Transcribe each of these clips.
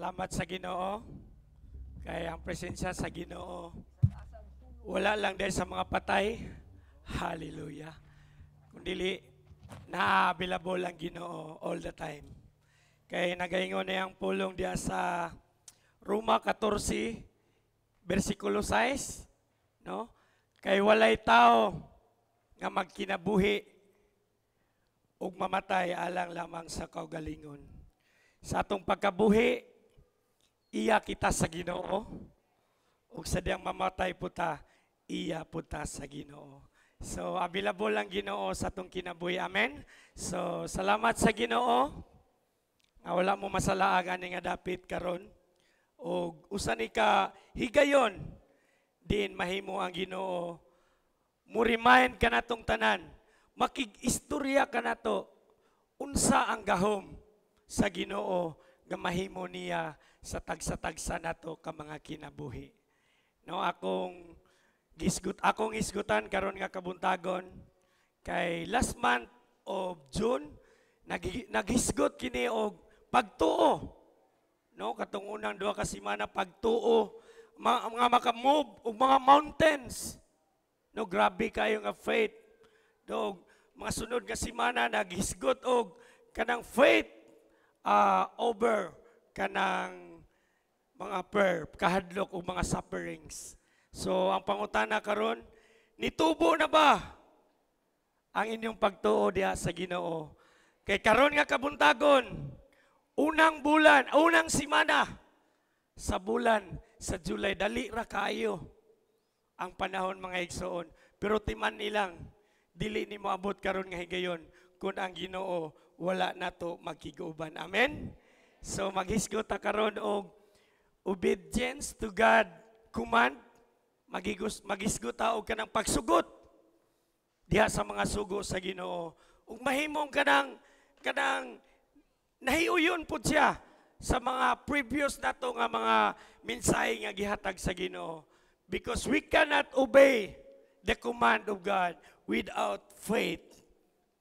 Salamat sa Ginoo. Kaya ang presensya sa Ginoo wala lang dahil sa mga patay. Hallelujah. Kundi na-available ang Ginoo all the time. Kaya nagaingon na yung pulong diya sa Roma 14 versikulo 6, no? Kay walay tao nga magkinabuhi ug mamatay alang lamang sa kaugalingon. Sa atong pagkabuhi, iya kita sa Ginoo. Ug sa diyang mamatay puta, iya puta sa Ginoo. So, available ang Ginoo sa atong kinabuhi. Amen? So, salamat sa Ginoo. Nga wala mo masalaagan nga dapit karon. O usan ka higayon, din mahimo ang Ginoo. Murimahin ka natong tanan. Makig-istorya ka nato. Unsa ang gahom sa Ginoo nga mahimo niya sa tagsa-tagsa nato ka mga kinabuhi. No, akong isgutan karon nga kabuntagon kay last month of June naghisgot kini og pagtuo. No, katong unang duha ka semana pagtuo mga maka-move og mga mountains. No, grabe kayo nga faith. No, mga sunod nga semana naghisgot og kanang faith over kanang mga kahadlok o mga sufferings. So, ang pangutana karon, nitubo na ba ang inyong pagtuo diha sa Ginoo? Kay karon nga kabuntagon, unang bulan, unang semana sa bulan sa July, dali ra kayo ang panahon mga igsoon. Pero timan nilang, dili ni moabot karon nga higayon kung ang Ginoo wala nato magkiguban. Amen? So maghisgot ta karon og obedience to God command. Maghisgot ta og kanang pagsugot diha sa mga sugo sa Ginoo. Ug mahimong kanang nahiuyon pud siya sa mga previous nato nga mga mensahe nga gihatag sa Ginoo. Because we cannot obey the command of God without faith.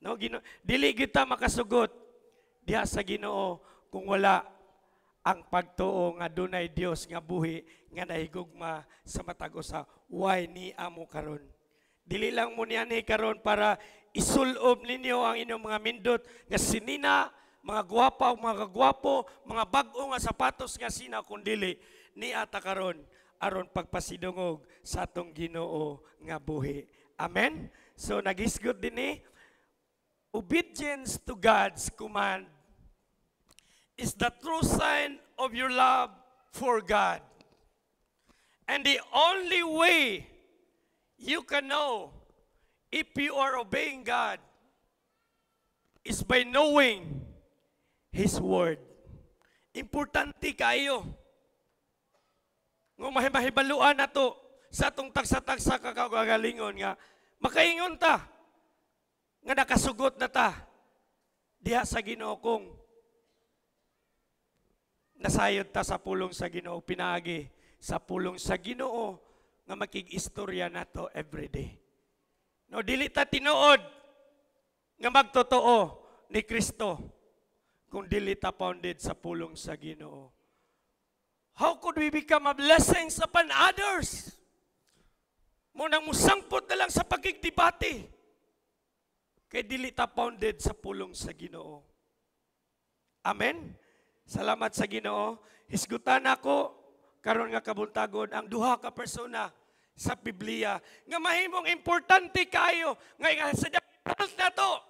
No, dili kita makasugot diha sa Ginoo kung wala ang pagtuo nga dunay Dios nga buhi nga nahigugma sa matag usa. Why ni amo karon? Dili lang mo niya ni karon para isulob ninyo ang inyong mga mindot nga sinina, mga gwapa o mga gwapo, mga bag-o nga sapatos nga sina kundili ni ata karon aron pagpasidungog sa atong Ginoo nga buhi. Amen. So nagisgot dinhi obedience to God's command is the true sign of your love for God. And the only way you can know if you are obeying God is by knowing His Word. Importante kayo. Nga mahibaluan na to sa itong tagsa-tagsa kakagalingon nga makaingon ta nga nakasugot na ta diha sa Ginoo kung nasayod ta sa pulong sa Ginoo, pinaagi sa pulong sa Ginoo nga makig-istorya nato everyday. No, dili ta tinuod nga magtotoo ni Kristo kung dili ta founded sa pulong sa Ginoo. How could we become a blessing upon others? Munang musangpot na lang sa pagkigdebate. Kay dili ta founded sa pulong sa Ginoo. Amen. Salamat sa Ginoo. Hisgutan ako karon nga kabuntagon ang duha ka persona sa Biblia nga mahimong importante kayo nga sa dapat nato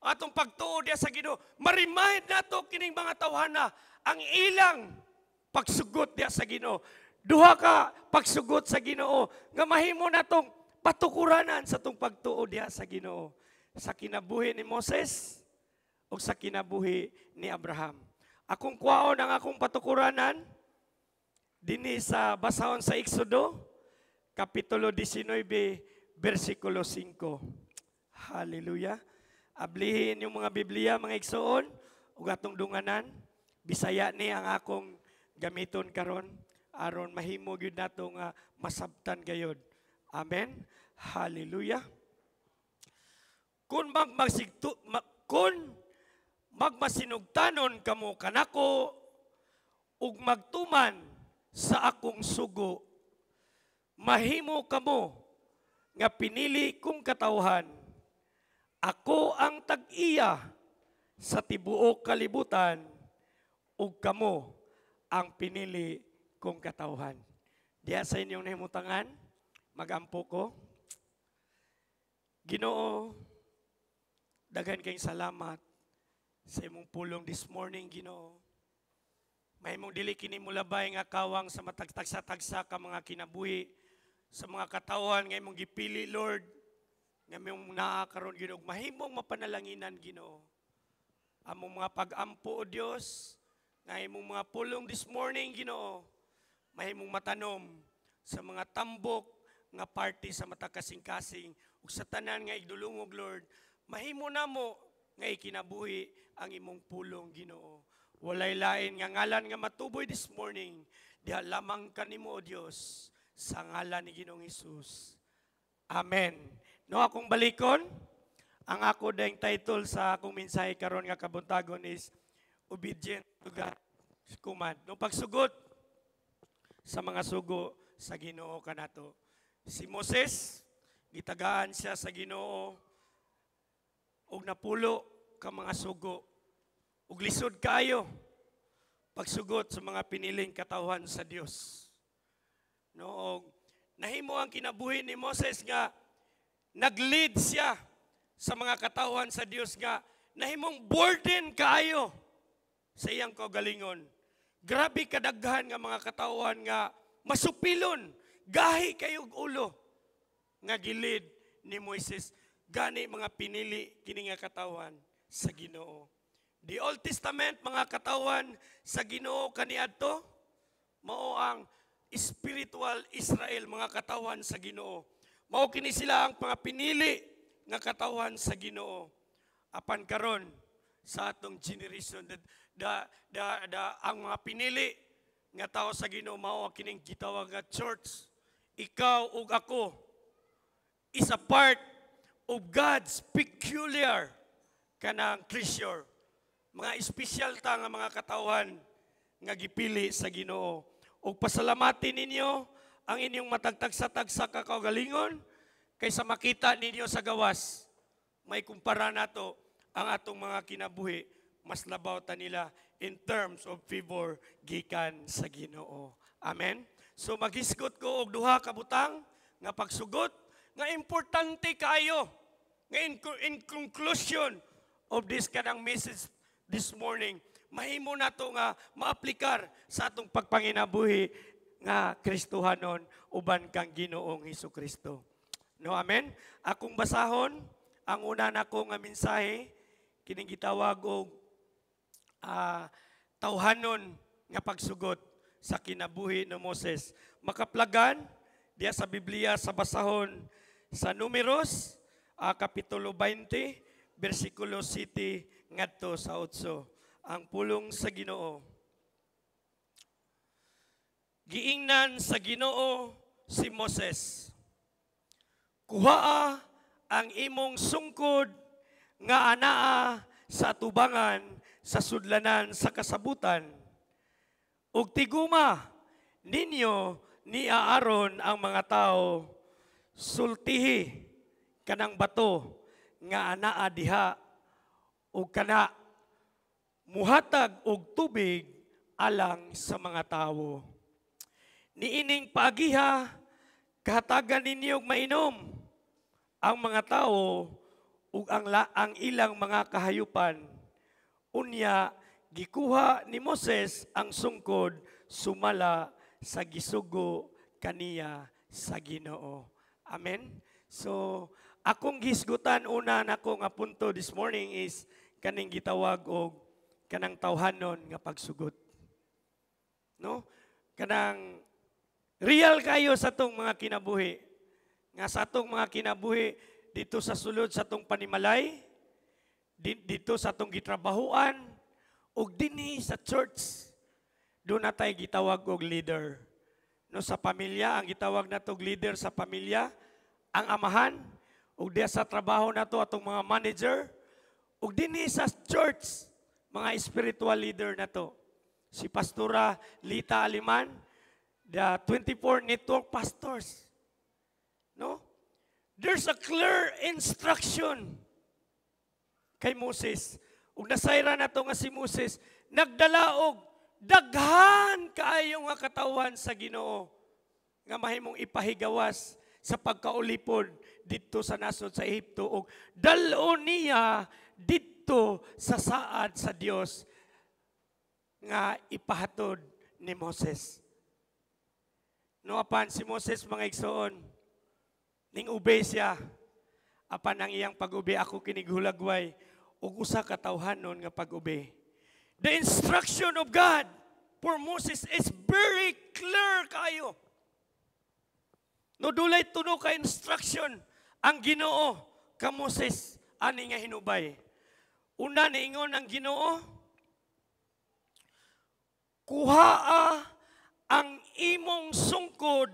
atong pagtuo diha sa Ginoo. Ma-remind nato kining mga tawhana ang ilang pagsugot diha sa Ginoo. Duha ka pagsugot sa Ginoo nga mahimo natong patukuranan sa tong pagtuo diha sa Ginoo. Sa kinabuhi ni Moses o sa kinabuhi ni Abraham. Akong kwaon ang akong patukuranan dinhi sa basahon sa Exodo, Kapitulo 19, versikulo 5. Hallelujah. Ablihin yung mga Biblia, mga igsoon, ug atong dunganan. Bisaya ni ang akong gamiton karon aron mahimo gyud nato nga masabtan gayud. Amen. Hallelujah. Kung magmasinugtanon kamo kanako ug magtuman sa akong sugo. Mahimo kamo nga pinili kong katawhan. Ako ang tag-iya sa tibuok kalibutan ug kamo ang pinili kong katawhan. Diya sa inyong nahimutangan, magampo ko. Ginoo, daghan kayong salamat sa imong pulong this morning, Ginoo. Mahimong dili kini mulabay nga kawang sa matagtagsa-tagsa ka mga kinabuhi, sa mga katawan nga imong gipili, Lord, nga imong naakaron, Ginoo. Mahimong mapanalanginan, Ginoo. Among mga pag-ampo, O Dios, nga imong mga pulong this morning, Ginoo, mahimong matanom sa mga tambok nga party sa mata kasing-kasing ug sa tanan nga igdulungog, Lord. Mahimo namo nga ikinabuhi ang imong pulong, Ginoo. Walay lain nga ngalan nga matuboy this morning, diha lamang kanimo, O Dios, sa ngalan ni Ginoong Hesus. Amen. No, akong balikon, ang ako daing title sa akong mensahe karon nga kabuntagon is Obedient to God Command. No, pagsugot sa mga sugo sa Ginoo kanato. Si Moses, gitagaan siya sa Ginoo og napulo ka mga sugo. Ug lisod kayo pagsugot sa mga piniling katawhan sa Dios. No, nahimo ang kinabuhi ni Moses nga nag-lead siya sa mga katawhan sa Dios nga nahimong burden kaayo sa iyang kaugalingon. Grabe kadaghan nga mga katawhan nga masupilon, gahi kayog ulo nga gilid ni Moises. Gani mga pinili kini nga katawhan sa Ginoo. The Old Testament mga katawan sa Ginoo kaniadto mao ang spiritual Israel, mga katawan sa Ginoo. Mao kini sila ang mga pinili nga katawan sa Ginoo. Apan karon sa atong generation ang mga pinili nga tao sa Ginoo mao kining gitawag nga church. Ikaw ug ako is a part of God's peculiar kanang treasure. Mga espesyal ta nga mga katawan nga gipili sa Ginoo. Ug pasalamatin ninyo ang inyong matagtagsa-tagsa ka kaugalingon kaysa makita ninyo sa gawas. May kumpara nato ang atong mga kinabuhi, mas labaw ta nila in terms of favor gikan sa Ginoo. Amen. So maghisgot ko og duha ka butang nga pagsugot nga importante kayo nga in conclusion of this kanang message this morning, mahimo na ito nga maaplikar sa atong pagpanginabuhi nga Kristohanon uban kang Ginoong Hesukristo. No, amen? Akong basahon, ang una nako nga mensahe, kining gitawag og tawhanon nga pagsugot sa kinabuhi ni Moses. Makaplagan, diya sa Biblia sa basahon sa Numeros, Kapitulo 20, versikulo 7, ngadto sa 8, ang pulong sa Ginoo. Giingnan sa Ginoo si Moses. Kuhaa ang imong sungkod nga anaa sa tubangan sa sudlanan sa kasabutan. Ug tiguma ninyo ni Aaron ang mga tao, sultihi kanang bato nga anaa diha ug kana muhatag og tubig alang sa mga tawo. Niining paagiha kahatagan ninyo og mainom ang mga tawo ug ang ilang mga kahayupan. Unya gikuha ni Moses ang sungkod sumala sa gisugo kaniya sa Ginoo. Amen. So akong gisgutan una nako nga punto this morning is kaning gitawag og kanang tawhanon nga pagsugot. No? Kanang real kayo sa tong mga kinabuhi. Nga sa tong mga kinabuhi dito sa sulod sa tong panimalay, dito sa tong gitrabahuan, ug dinhi sa church. Doon na tayo gitawag og leader. No, sa pamilya, ang gitawag na tog leader sa pamilya, ang amahan, ug diya sa trabaho na to atong mga manager, ug dinhi sa church, mga spiritual leader na to. si Pastora Lita Aliman, the 24 network pastors. No? There's a clear instruction kay Moses. Ug nasayra na to nga si Moses, nagdalaog, daghan kaayo nga katawan sa Ginoo nga mahimong ipahigawas sa pagkaulipod dito sa nasod sa Ehipto ug dalon niya dito sa saad sa Dios nga ipahatod ni Moses. No apan si Moses mga igsoon ning ubay siya apan ang iyang pag-ubi ako kinigulagway ug usa ka tawhanon nga pag-ubi. The instruction of God for Moses is very clear kayo. No dulay tuno ka instruction ang Ginoo ka Moses ani nga hinubay. Una niingon ang Ginoo, kuhaa ang imong sungkod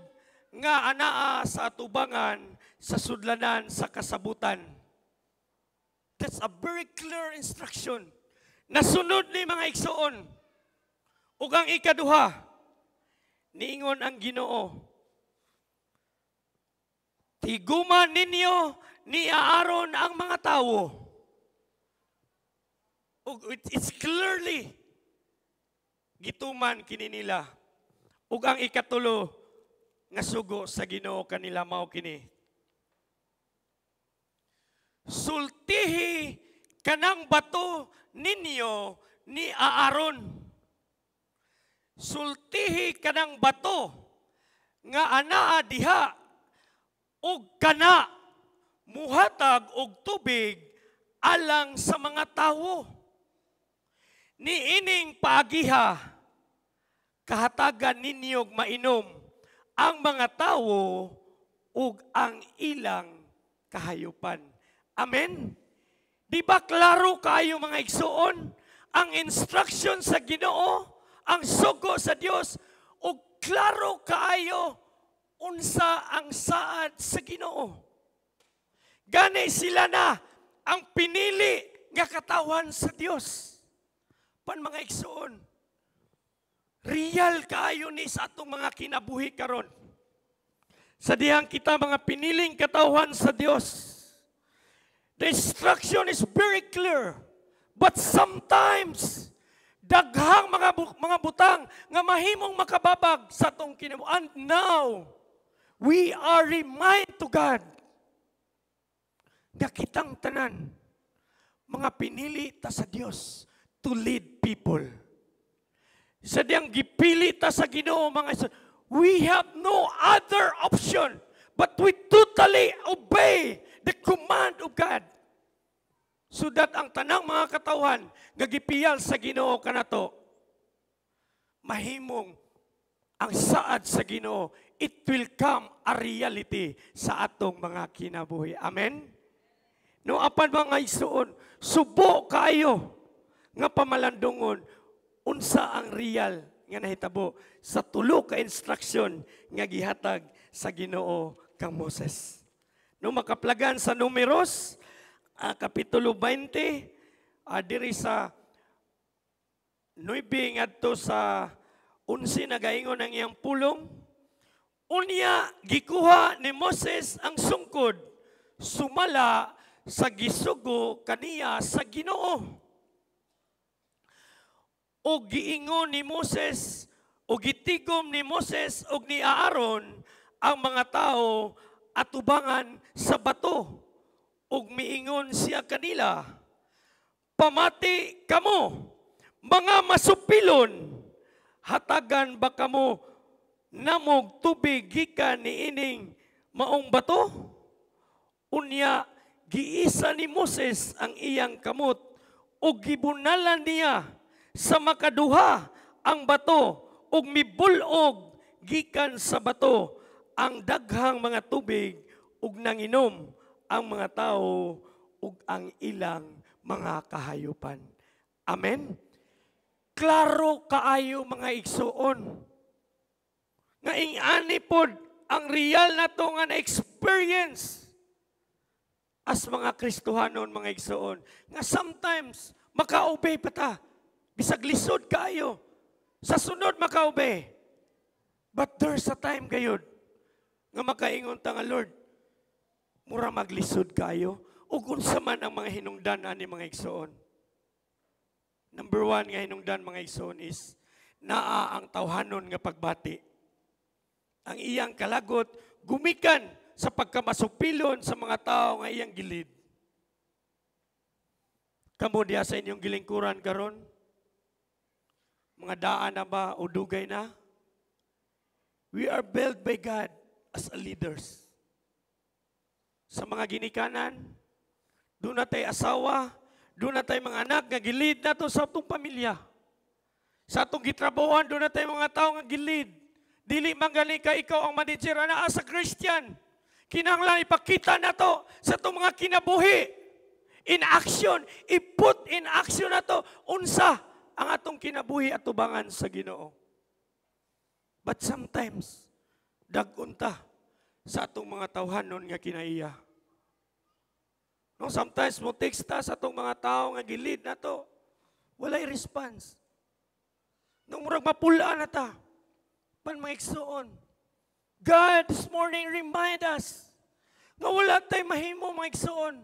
nga anaa sa atubangan sa sudlanan sa kasabutan. That's a very clear instruction. Nasunod ni mga igsoon. Ug ang ikaduha, niingon ang Ginoo, tiguman ninyo ni Aaron ang mga tawo. It's clearly gituman kini nila. Ug ang ikatulo nga sugo sa Ginoo kanila mao kini. Sultihi kanang bato ninyo ni Aaron. Sultihi kanang bato nga anaa diha ug kana muhatag og tubig alang sa mga tawo. Niining paagiha kahatagan ninyog mainom ang mga tawo ug ang ilang kahayupan. Amen. Di ba klaro kayo mga igsoon ang instruction sa Ginoo, ang sugo sa Dios ug klaro kaayo unsa ang saad sa Ginoo. Gani sila na ang pinili nga katawan sa Dios. Pan mga igsoon, real kaayo ni sa atong mga kinabuhi karon. Sa dihang kita mga piniling katawan sa Dios. The instruction is very clear. But sometimes, daghang mga butang nga mahimong makababag sa atong kinabuhi. And now, we are reminded to God nga kitang tanan, mga pinili ta sa Dios to lead people. Sa diyang gipili ta sa Ginoo mga iso, we have no other option but we totally obey the command of God. So that ang tanang mga katawan nga gipiyal sa Ginoo kanato, mahimong ang saad sa Ginoo, it will come a reality sa atong mga kinabuhi. Amen? No apan mga isuon, subo kayo nga pamalandungon unsa ang real nga nahitabo sa tulo ka instruction nga gihatag sa Ginoo kang Moses. No makaplagan sa Numeros kapitulo 20 diri sa 9 ngadto sa 11 nagaingon ang iyang pulong. Unya gikuha ni Moses ang sungkod sumala sa gisugo kaniya sa Ginoo. O giingon ni Moses, o gitigom ni Moses o ni Aaron ang mga tao atubangan sa bato. O miingon siya kanila, pamati kamo, mga masupilon, hatagan ba kamo namog tubig gikan ni ining maong bato? Unya, giisa ni Moses ang iyang kamot o gibunalan niya sa makaduha ang bato ug mibulog gikan sa bato ang daghang mga tubig ug nanginom ang mga tao ug ang ilang mga kahayupan. Amen. Klaro kaayo mga igsuon. Nga ingani pod ang real na to nga na-experience as mga Kristohanon mga igsuon. Nga sometimes maka-obey pa ta. Bisag lisod kayo. Sa sunod makaube. But there's a time gayud nga makaingon ta nga Lord, mura maglisod kayo ug unsa man ang mga hinungdan ani mga igsoon. Number 1 nga hinungdan mga igsoon is naa ang tawhanon nga pagbati. Ang iyang kalagot gumikan sa pagkamasupilon sa mga tao nga iyang gilid. Kamo diha sa inyong gilingkuran karon? Mga daan na ba o dugay na? We are built by God as a leaders. Sa mga ginikanan, doon na tayo asawa, doon na tayo mga anak nga gilid na to sa atong pamilya. Sa atong gitrabahoan, doon na tayo mga tao nga gilid. Dili manggali ka ikaw ang manager na sa Christian. Kinahanglan ipakita na to sa itong mga kinabuhi. In action, i-put in action na to. Unsa ang atong kinabuhi at tubangan sa Ginoo. But sometimes, dagunta sa atong mga tawhanon nga kinaiya. No, sometimes mo text ta sa atong mga tao nga gilid na to. Walay response. Nung murag mapula na ta. Pan mga igsoon. God this morning remind us nga wala tayo mahimo mga igsoon.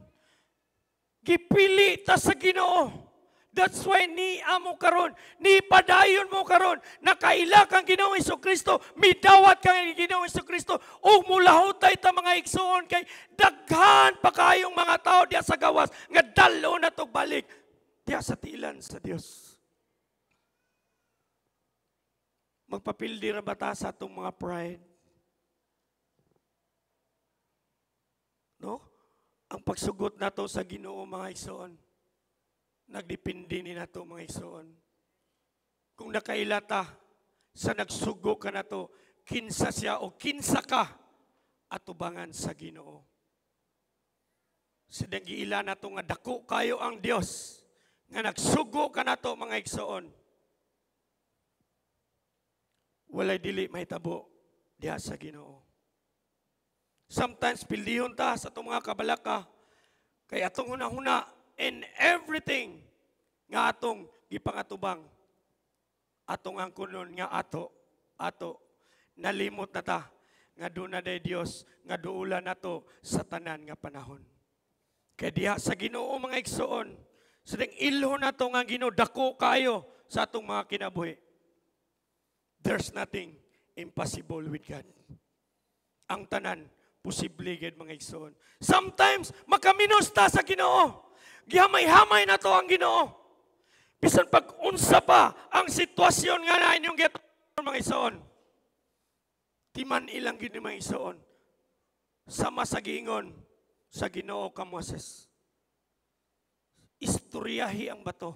Gipili ta sa Ginoo. That's why ni amo karon, ni padayon mo karon, nakaila kang Ginoong Hesukristo, midawat kang Ginoong Hesukristo, ug mulahutay ta mga igsoon kay daghan pa kayong mga tao diya sa gawas nga dalo na tog balik diya sa tilan sa Dios. Magpapildi ra ba ta sa atong mga pride? No? Ang pagsugot nato sa Ginoo mga igsoon. Nagdepende ni nato mga igsoon. Kung nakailata sa nagsugo ka nato, kinsa siya o kinsa ka atubangan sa Ginoo. Sa giila nato nga dako kayo ang Dios nga nagsugo ka nato mga igsoon. Walay dili mahitabo diha sa Ginoo. Sometimes pildihon ta sa itong mga kabalaka kay atong hunahuna in everything nga atong gipangatubang atong angkunon nga ato nalimot na ta nga doon na day Dios nga duulan nato sa tanan nga panahon. Kaya diha sa Ginoo mga igsoon, sa ilho nato nga Ginoo dako kayo sa atong mga kinabuhi. There's nothing impossible with God. Ang tanan posible gid mga igsoon. Sometimes makaminos ta sa Ginoo. Gihamay-hamay na to ang Ginoo. Bisan pag unsa pa ang sitwasyon nga na inyong mga igsoon. Timan ilang gid mga igsoon. Sama sa giingon sa Ginoo ka Moses. Istoryahi ang bato.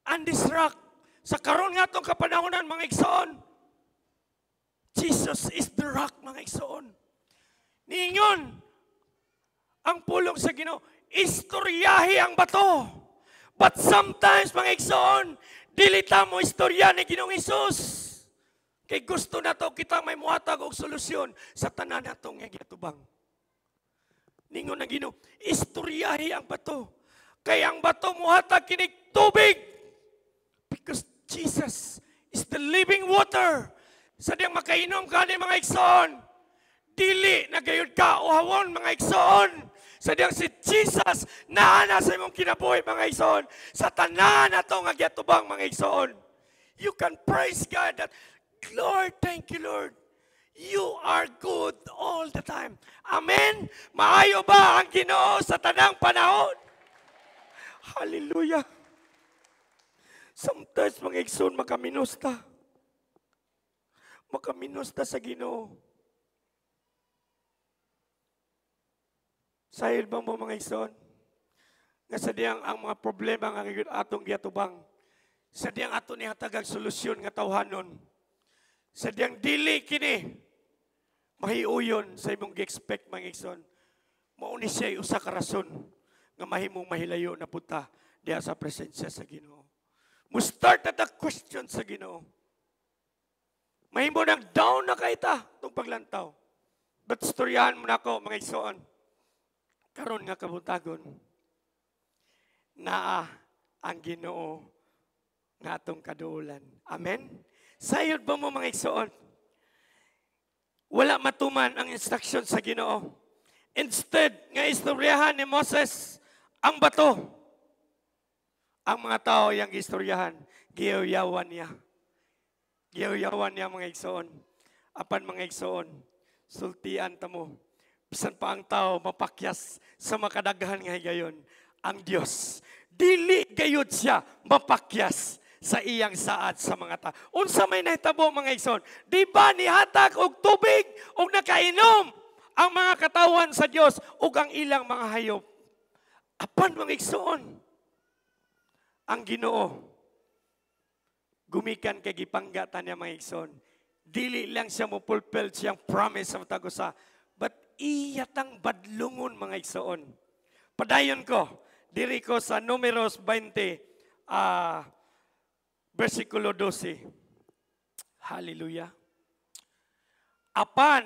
And this rock, sa karon nga tong kapanahonan mga igsoon, Jesus is the rock mga igsoon. Niingon ang pulong sa Ginoo, istoryahi ang bato. But sometimes, mga igsoon, dilita mo istorya ni Ginoong Hesus. Kay gusto na to kita may muhatag og solusyon sa tanan natong nga gitubang. Ningon na Ginoo, istoryahi ang bato. Kay ang bato muhatag kinig tubig. Because Jesus is the living water. Sa diyang makainom ka ni mga igsoon, dili na gayud ka uhawon mga igsoon. Sa diyang si Jesus naana sa imong kinabuhi mga igsoon. Sa tanan nato nga giatubang mga igsoon. You can praise God that, Lord, thank you Lord. You are good all the time. Amen? Maayo ba ang Ginoo sa tanang panahon? Hallelujah. Sometimes mga igsoon makaminos ta. Makaminos ta sa Ginoo. Sahil ba mo mga igsoon? Nga sadyang ang mga problema nga atong giatubang. Sadyang ato ni hatagag solusyon nga tawhanon. Sadyang dili kini mahiuyon sa imong gi-expect mga igsoon. Mao ni siya usa ka rason nga mahimong mahilayo na punta diha sa presensya sa Ginoo. Mo start at the question sa Ginoo. Mahimo nang down na kay ta tong paglantaw. But storyahan mo nako mga igsoon. Karon nga kabuntagon naa ang Ginoo nga atong kaduulan. Amen? Sayod ba mo mga igsoon? Wala matuman ang instruction sa Ginoo. Instead, nga istoryahan ni Moses ang bato. Ang mga tao yang istoryahan, giyaw-yawan niya. Giyaw-yawan niya mga igsoon. Apan mga igsoon, sultian ta mo. Bisan pa ang tao mapakyas sa makadaghan nga higayon, ang Dios dili gayud siya mapakyas sa iyang saad sa mga tao. Unsa may nahitabo mga igsoon? Di ba nihatag og tubig og nakainom ang mga katawan sa Dios ug ang ilang mga hayop? Apan mga igsoon, ang Ginoo gumikan kay gipanggatan niya mga igsoon. Dili lang siya mo fulfill siyang promise sa tagusa, but iyatang badlungon mga igsoon. Padayon ko, diri ko sa Números 20, versikulo 12. Hallelujah. Apan,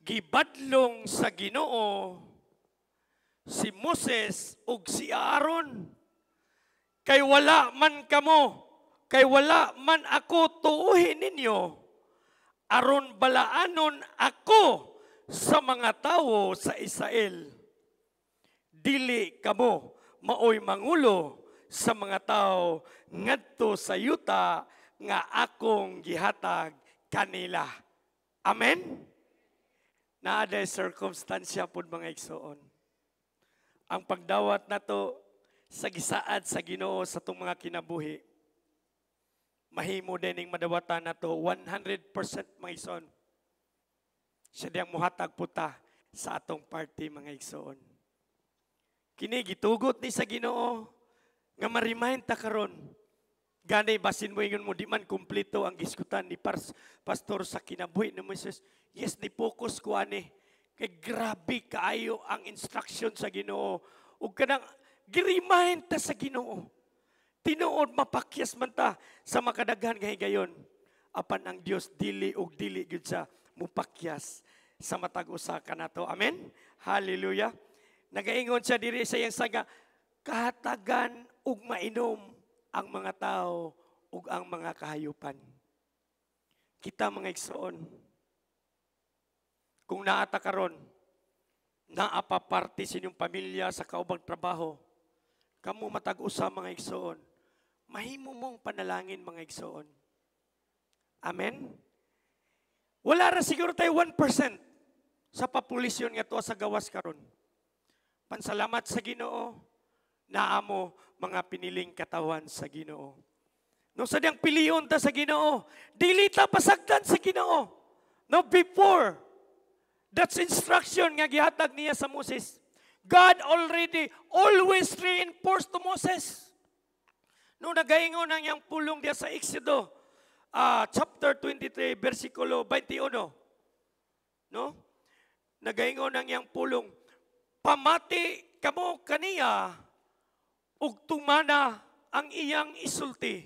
gibadlong sa Ginoo si Moses ug si Aaron. Kay wala man kamo, kay wala man ako tuuhin ninyo, aron balaanon ako sa mga tawo sa Israel. Dili kamo maoy mangulo sa mga tao ngadto sa yuta nga akong gihatag kanila. Amen? Naaday circumstansya pud mga igsoon. Ang pagdawat nato sa gisaad sa Ginoo sa tong mga kinabuhi, mahimo dining madawatan nato 100% mga igsoon. Siya diyang muhatag puta sa atong party mga igsoon. Kini gitugot ni sa Ginoo nga ma-remind ta karon. Gani basin mo ingon mo di man kumpleto ang giskutan ni pastor sa kinabuhi ni Moses. Yes, ni focus ko ani. Kay grabe kaayo ang instruction sa Ginoo. Ug kanang gi-remind ta sa Ginoo. Tinuod mapakyas man ta sa makadaghan nga higayon. Apan ang Dios dili ug dili gyud sa mupakyas sa matag usa kanato. Amen. Hallelujah. Nagaingon siya diri sa iyang saga, kahatagan ug mainom ang mga tao ug ang mga kahayupan. Kita mga igsoon, kung naata karon, naapa parte sa inyong pamilya sa kaubang trabaho, kamo matag usa mga igsoon, mahimo mong panalangin mga igsoon. Amen? Wala ra siguro tayo 1% sa populasyon nga tuwa sa gawas karon. Pansalamat sa Ginoo, naamo mga piniling katawan sa Ginoo. No sadyang piliyon ta sa Ginoo, dili ta pasagdan sa Ginoo. No before, that's instruction nga gihatag niya sa Moses. God already always reinforced to Moses. No nagaingon ang yang pulong dia sa Exodo, chapter 23, versikulo 21. No? Nagaingon ang yang pulong, pamati kamo kaniya ug tumana ang iyang isulti.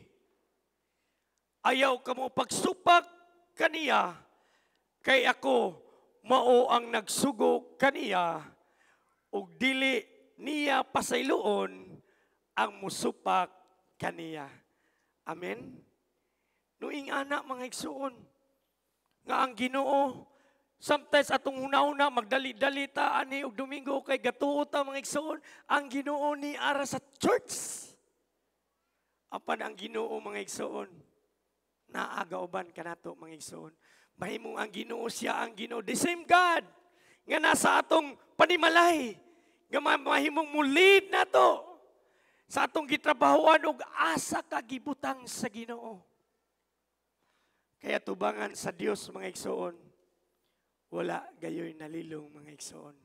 Ayaw kamo pagsupak kaniya, kay ako mao ang nagsugo kaniya ug dili niya pasayloon ang musupak kaniya. Amen? Nuing anak mga igsoon, nga ang Ginoo, sometimes atong una-una magdali-dali ta ani og Domingo kay gatuo ta mga igsoon, ang Ginoo ni ara sa church. Apan ang Ginoo mga igsoon, naagauban kanato mga igsoon. Mahimong ang Ginoo siya ang Ginoo, the same God nga nasa atong panimalay, nga mahimong mulid nato sa atong gitrabahoan ug asa ka gibutang sa Ginoo. Kaya tubangan sa Dios mga igsoon, wala gayoy nalilong mga igsoon.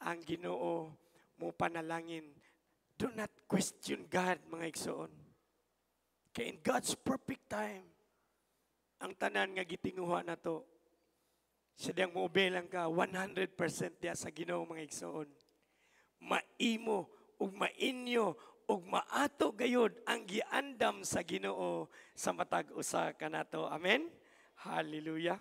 Ang Ginoo mo panalangin, do not question God mga igsoon. Kaya in God's perfect time, ang tanan nga gitinguha na to, siya diyang mobelang ka 100% diya sa Ginoo mga igsoon. Maimo ug mainyo ug maato gayud ang giandam sa Ginoo sa matag usa kanato. Amen. Hallelujah.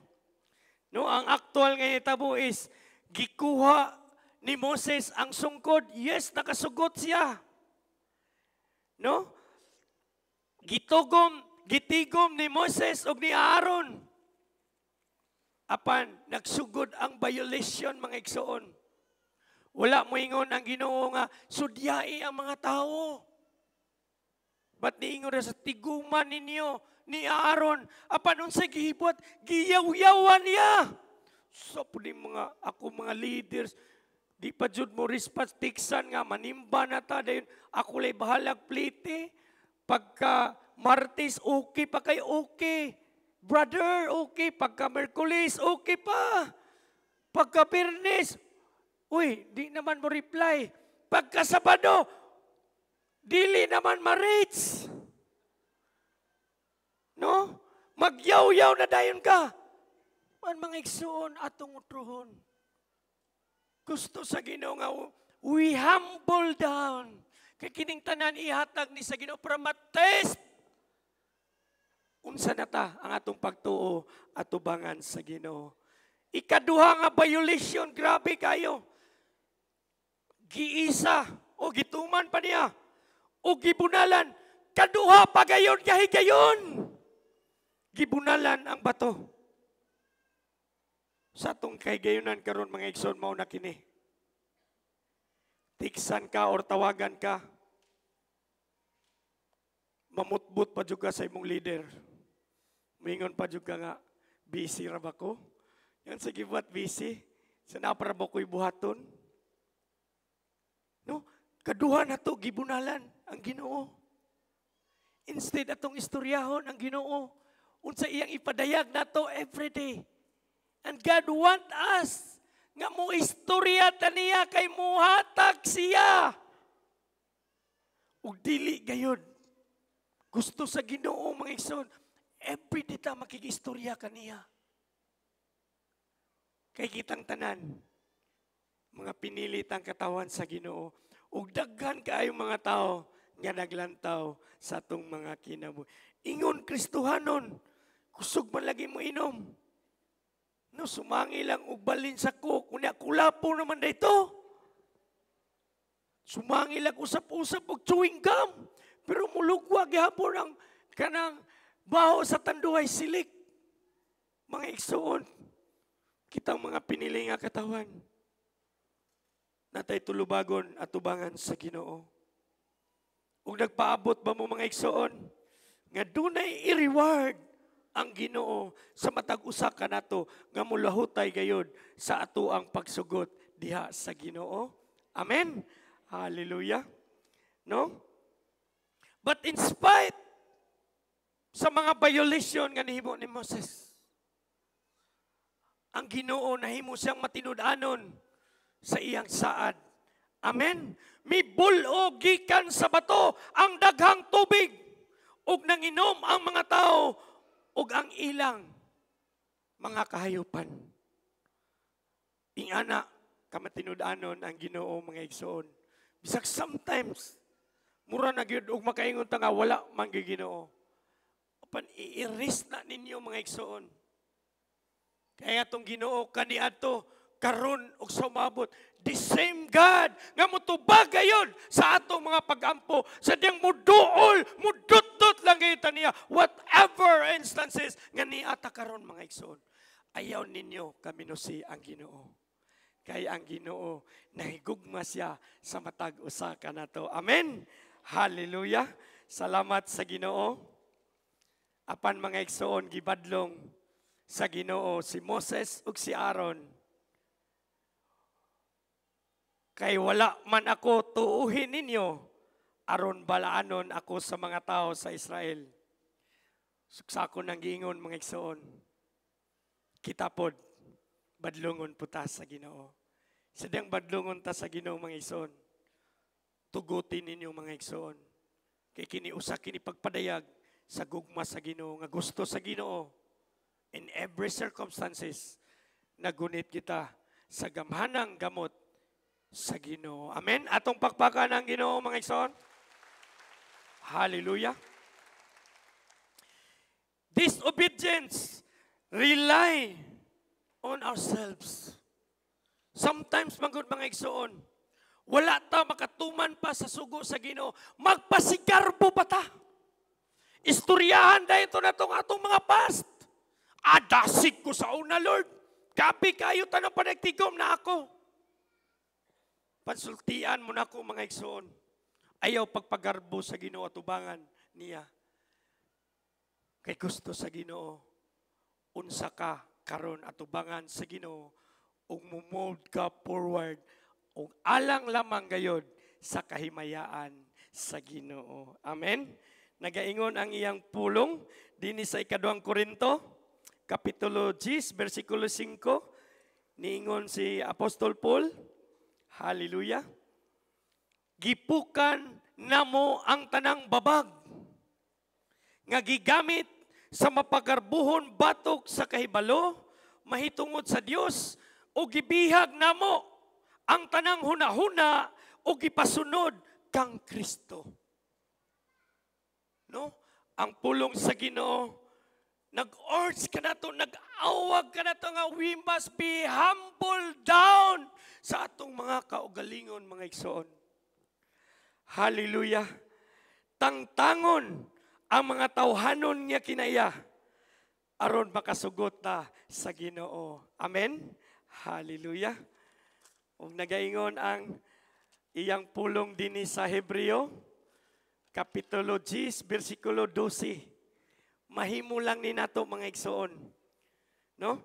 No, ang aktual nga hitabo is gikuha ni Moses ang sungkod. Yes, nakasugot siya. No? gitigom ni Moses ug ni Aaron. Apan nagsugod ang violation mga igsoon. Wala mo ingon ang Ginoo nga sudyai ang mga tao. Ba't niingon sa tiguman ninyo ni Aaron? Apan unsay gihibot? Giyaw-yawan niya. So pudi mga leaders, di pa jud mo response tiksan nga manimba na ta dayon ako lay bahalag plite. Pagka Martes okay pa kay okay. Brother, okay. Pagka Merkulis, okay pa. Pagka Biyernes, uy, di naman mo reply. Pagka Sabado, dili naman ma-reach. No? Magyaw-yaw na dayon ka. Man mga igsoon atong utrohon. Gusto sa Ginoo nga, we humble down. Kay kining tanan ihatag ni sa Ginoo para matest. Unsa na ta ang atong pagtuo at tubangan sa Ginoo. Ikaduha nga violation, grabe kayo. Giisa o gituman pa niya o gibunalan, kaduha pa gayon gahigayon. Gibunalan ang bato. Sa atong kahigayonan karon mga igsoon mao na kini. Tiksan ka or tawagan ka. Mamutbot pa jud ka sa imong leader. Mingon pa jud ka nga, busy ra ba ko? Yan sige buhat busy. Sa napara ba ko'y buhaton? No? Kaduha na to, gibunalan ang Ginoo. Instead atong istoryahon ang Ginoo, unsa iyang ipadayag na to everyday. And God want us nga mo istorya taniya kay muhatag siya. Ug dili gayud. Gusto sa Ginoo mga igsoon, everyday ta makigistorya kaniya. Kay kitang tanan, mga pinilit ang katawan sa Ginoo, ug daghan kaayo mga tao nga naglantaw sa atong mga kinabuhi. Ingon Kristohanon, kusog man lagi mo inom. No, sumangi lang og balin sa cook, unya kulapo naman dito. Sumangi lang usap-usap og chewing gum, pero mulugwa gihapon ang kanang baho sa tanduay silik. Mga igsoon, kitang mga pinili nga katawan, natay tulubagon at tubangan sa Ginoo. Ug nagpaabot ba mo mga igsoon, nga dunay i-reward ang Ginoo sa matag usa ka nato nga mulahutay gayud sa ato ang pagsugot diha sa Ginoo. Amen. Hallelujah. No? But in spite sa mga violation nga nihimo ni Moses, ang Ginoo nahimo siyang matinud-anon sa iyang saad. Amen. Mibul-o gikan sa bato ang daghang tubig ug nanginom ang mga tao ug ang ilang mga kahayupan. Ingana kamatinud-anon ang Ginoo mga igsoon. Bisag sometimes mura na gyud ug makaingon ta nga wala man Ginoo. Apan i-erase na ninyo mga igsoon. Kaya itong Ginoo kaniadto karon og sumabot, the same God nga mutubag gayon sa atong mga pag-ampo, sa diyang muduol, mudot-dot lang gayon niya, whatever instances nga niata karon mga igsoon. Ayaw ninyo kaminusi ang Ginoo. Kaya ang Ginoo nahigugma siya sa matag usa ka nato. Amen. Hallelujah. Salamat sa Ginoo. Apan mga igsoon gibadlong sa Ginoo si Moses ug si Aaron. Kay wala man ako tuuhin ninyo, aron balaanon ako sa mga tao sa Israel. Suksako nang giingon mga igsoon. Kitapod, badlungon po ta sa Ginoo. Sadyang badlungon ta sa Ginoo mga igsoon. Tugutin ninyo mga igsoon. Kay kiniusa kini pagpadayag sa gugma sa Ginoo nga gusto sa Ginoo. In every circumstances, nagunit kita sa gamhanang gamot sa Ginoo. Amen. Atong pakpakan ang Ginoo mga igsoon. Hallelujah. Disobedience rely on ourselves. Sometimes mga igsoon, wala ta makatuman pa sa sugo sa Ginoo. Magpasigarbo ba ta? Istoryahan dahil ito na itong atong mga past. Adasig ko sa una, Lord. Kapi kayo tanong panagtigom na ako. Pansultian mo na ako mga igsoon. Ayaw pagpagarbo sa Ginoo at ubangan niya. Kay gusto sa Ginoo, unsa ka karon at ubangan sa Ginoo, ug mumove ka forward, ug alang lamang gayod sa kahimayaan sa Ginoo. Amen. Nagaingon ang iyang pulong dinhi sa ikaduhang Korinto, Kapitulo 10, versikulo 5, niingon si Apostol Paul, hallelujah, gipukan namo ang tanang babag, nga gigamit sa mapagarbuhon batok sa kahibalo, mahitungod sa Dios, o gibihag namo ang tanang hunahuna, o gipasunod kang Kristo. No? Ang pulong sa Ginoo, nag-urge ka na to, nag-awag ka na to nga we must be humble down sa atong mga kaugalingon, mga igsoon. Hallelujah. Tangtangon ang mga tawhanon niya kinaya aron makasugot ta sa Ginoo. Amen. Hallelujah. Ug nagaingon ang iyang pulong dinhi sa Hebreo, Kapitulo 10, versikulo 12. Mahimo lang ni nato mga igsoon. No?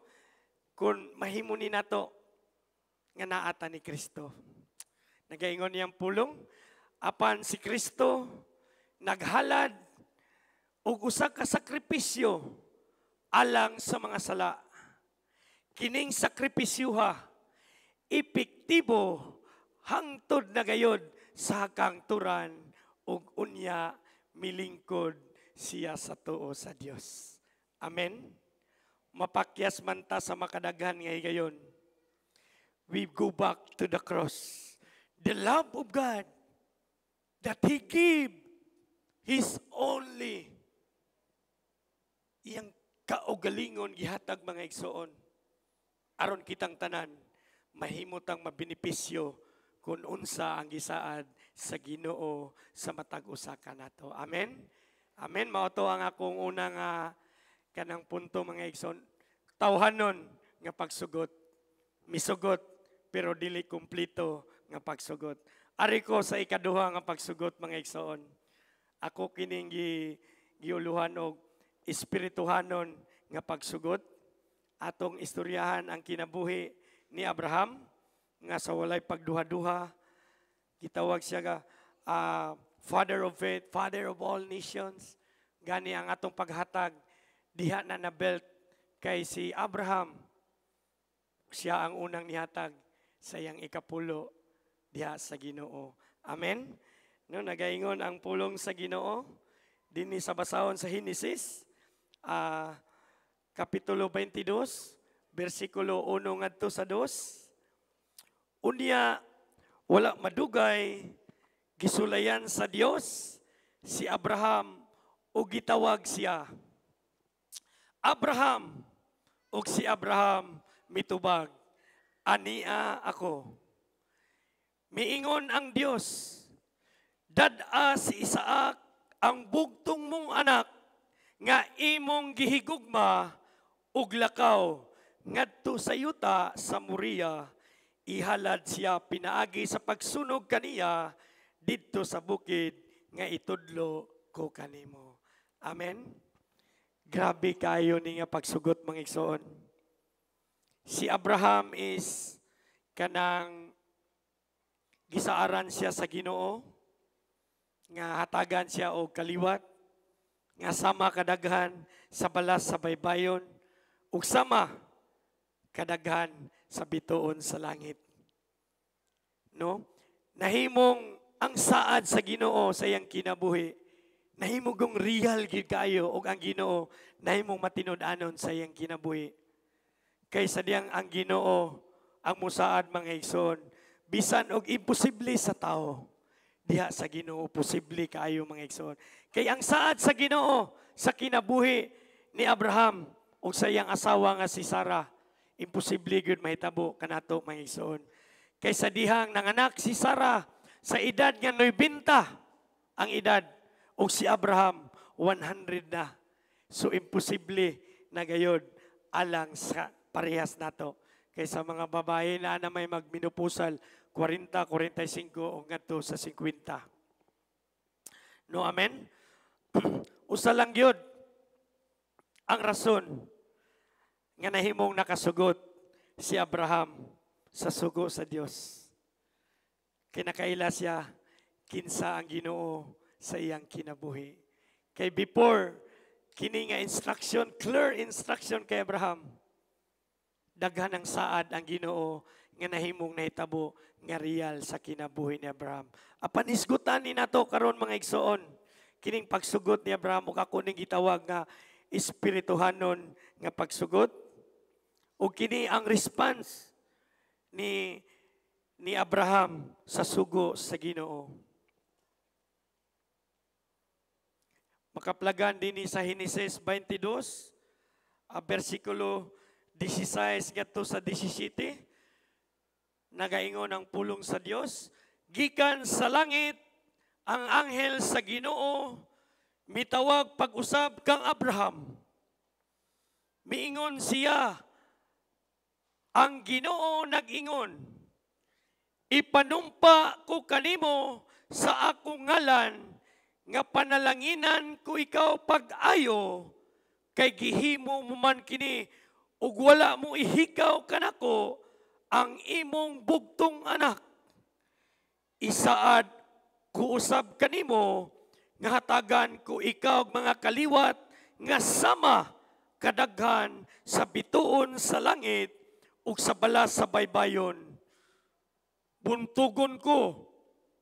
Kung mahimo ni nato nga naata ni Kristo. Nagaingon niyang pulong, apan si Kristo naghalad og usa ka sakripisyo alang sa mga sala. Kining sakripisyuha epektibo hangtod na gayod sa hakang turan ug unya milingkod siya sa tuo sa Dios. Amen. Mapakyas man ta sa makadaghan ngay gayon. We go back to the cross. The love of God that He gave His only iyang kaugalingon gihatag mga igsoon. Aron kitang tanan mahimutang mabenepisyo kung unsa ang gisaad sa Ginoo sa matag usa ka nato. Amen. Amen. Mao to ang akong unang kanang punto mga igsoon. Tawhanon nga pagsugot. Misugot pero dili kumpleto nga pagsugot. Ari ko sa ikaduha nga pagsugot mga igsoon. Ako kining giuluhan og espirituhanon nga pagsugot. Atong istoryahan ang kinabuhi ni Abraham nga sa walay pagduha-duha. Gitawag siya nga Father of Faith, Father of all nations. Gani ang atong paghatag diha na nabelt kay si Abraham. Siya ang unang nihatag sa iyang ikapulo diha sa Ginoo. Amen. No, nagaingon ang pulong sa Ginoo dinhi sa basahon sa Henesis, Kapitulo 22, versikulo 1 ngadto sa 2. Unya wala madugay gisulayan sa Dios si Abraham o gitawag siya Abraham, ug si Abraham mitubag, ania ako. Miingon ang Dios, dad-a si Isaac ang bugtong mong anak nga imong gihigugma ug lakaw ngadto sa yuta sa Moriah. Ihalad siya pinaagi sa pagsunog kaniya didto sa bukid nga itudlo ko kanimo. Amen. Grabe kayo ni nga pagsugot mga igsoon. Si Abraham is kanang gisaaran siya sa Ginoo nga hatagan siya og kaliwat nga sama kadaghan sa balas sa baybayon ug sama kadaghan sa bituon sa langit. No? Nahimong ang saad sa Ginoo sa iyang kinabuhi. Nahimong real gid kayo og ang Ginoo nahimong matinud-anon sa iyang kinabuhi. Kaysa diyang ang Ginoo ang musaad mga igsoon, bisan og imposible sa tao, diha sa Ginoo posible kaayo mga igsoon. Kay ang saad sa Ginoo sa kinabuhi ni Abraham ug sa iyang asawa nga si Sarah, imposible gyud mahitabo kanato mga igsoon. Kaysa dihang nanganak si Sarah sa edad nga 90 ang edad ug si Abraham 100 na. So imposible na gayod alang sa parehas nato. Kaysa mga babae na may magminupusal 40, 45 o ngadto sa 50. No, amen? Usa lang yun ang rason nga nahimong nakasugot si Abraham sa sugo sa Dios. Kinakaila siya kinsa ang Ginoo sa iyang kinabuhi. Kay before kini nga instruction, clear instruction kay Abraham, daghan ang saad ang Ginoo nga nahimong nahitabo nga real sa kinabuhi ni Abraham. Apan isgutan ni nato karon mga igsoon, kining pagsugot ni Abraham o kakuning gitawag nga espirituhanon nga pagsugot, o kini ang response ni Abraham sa sugo sa Ginoo. Makaplagan din sa Genesis 22, versikulo 16 ngadto sa 17, nagaingon ang pulong sa Dios, gikan sa langit ang anghel sa Ginoo mitawag pag-usab kang Abraham. Miingon siya, ang Ginoo nag-ingon, ipanumpa ko kanimo sa akong ngalan nga panalanginan ko ikaw pag-ayo kay gihimo mo man kini ug wala mo ihikaw kanako ang imong bugtong anak. Isaad ko usab kanimo nga hatagan ko ikaw mga kaliwat nga sama kadaghan sa bituon sa langit ug sa balas sa baybayon.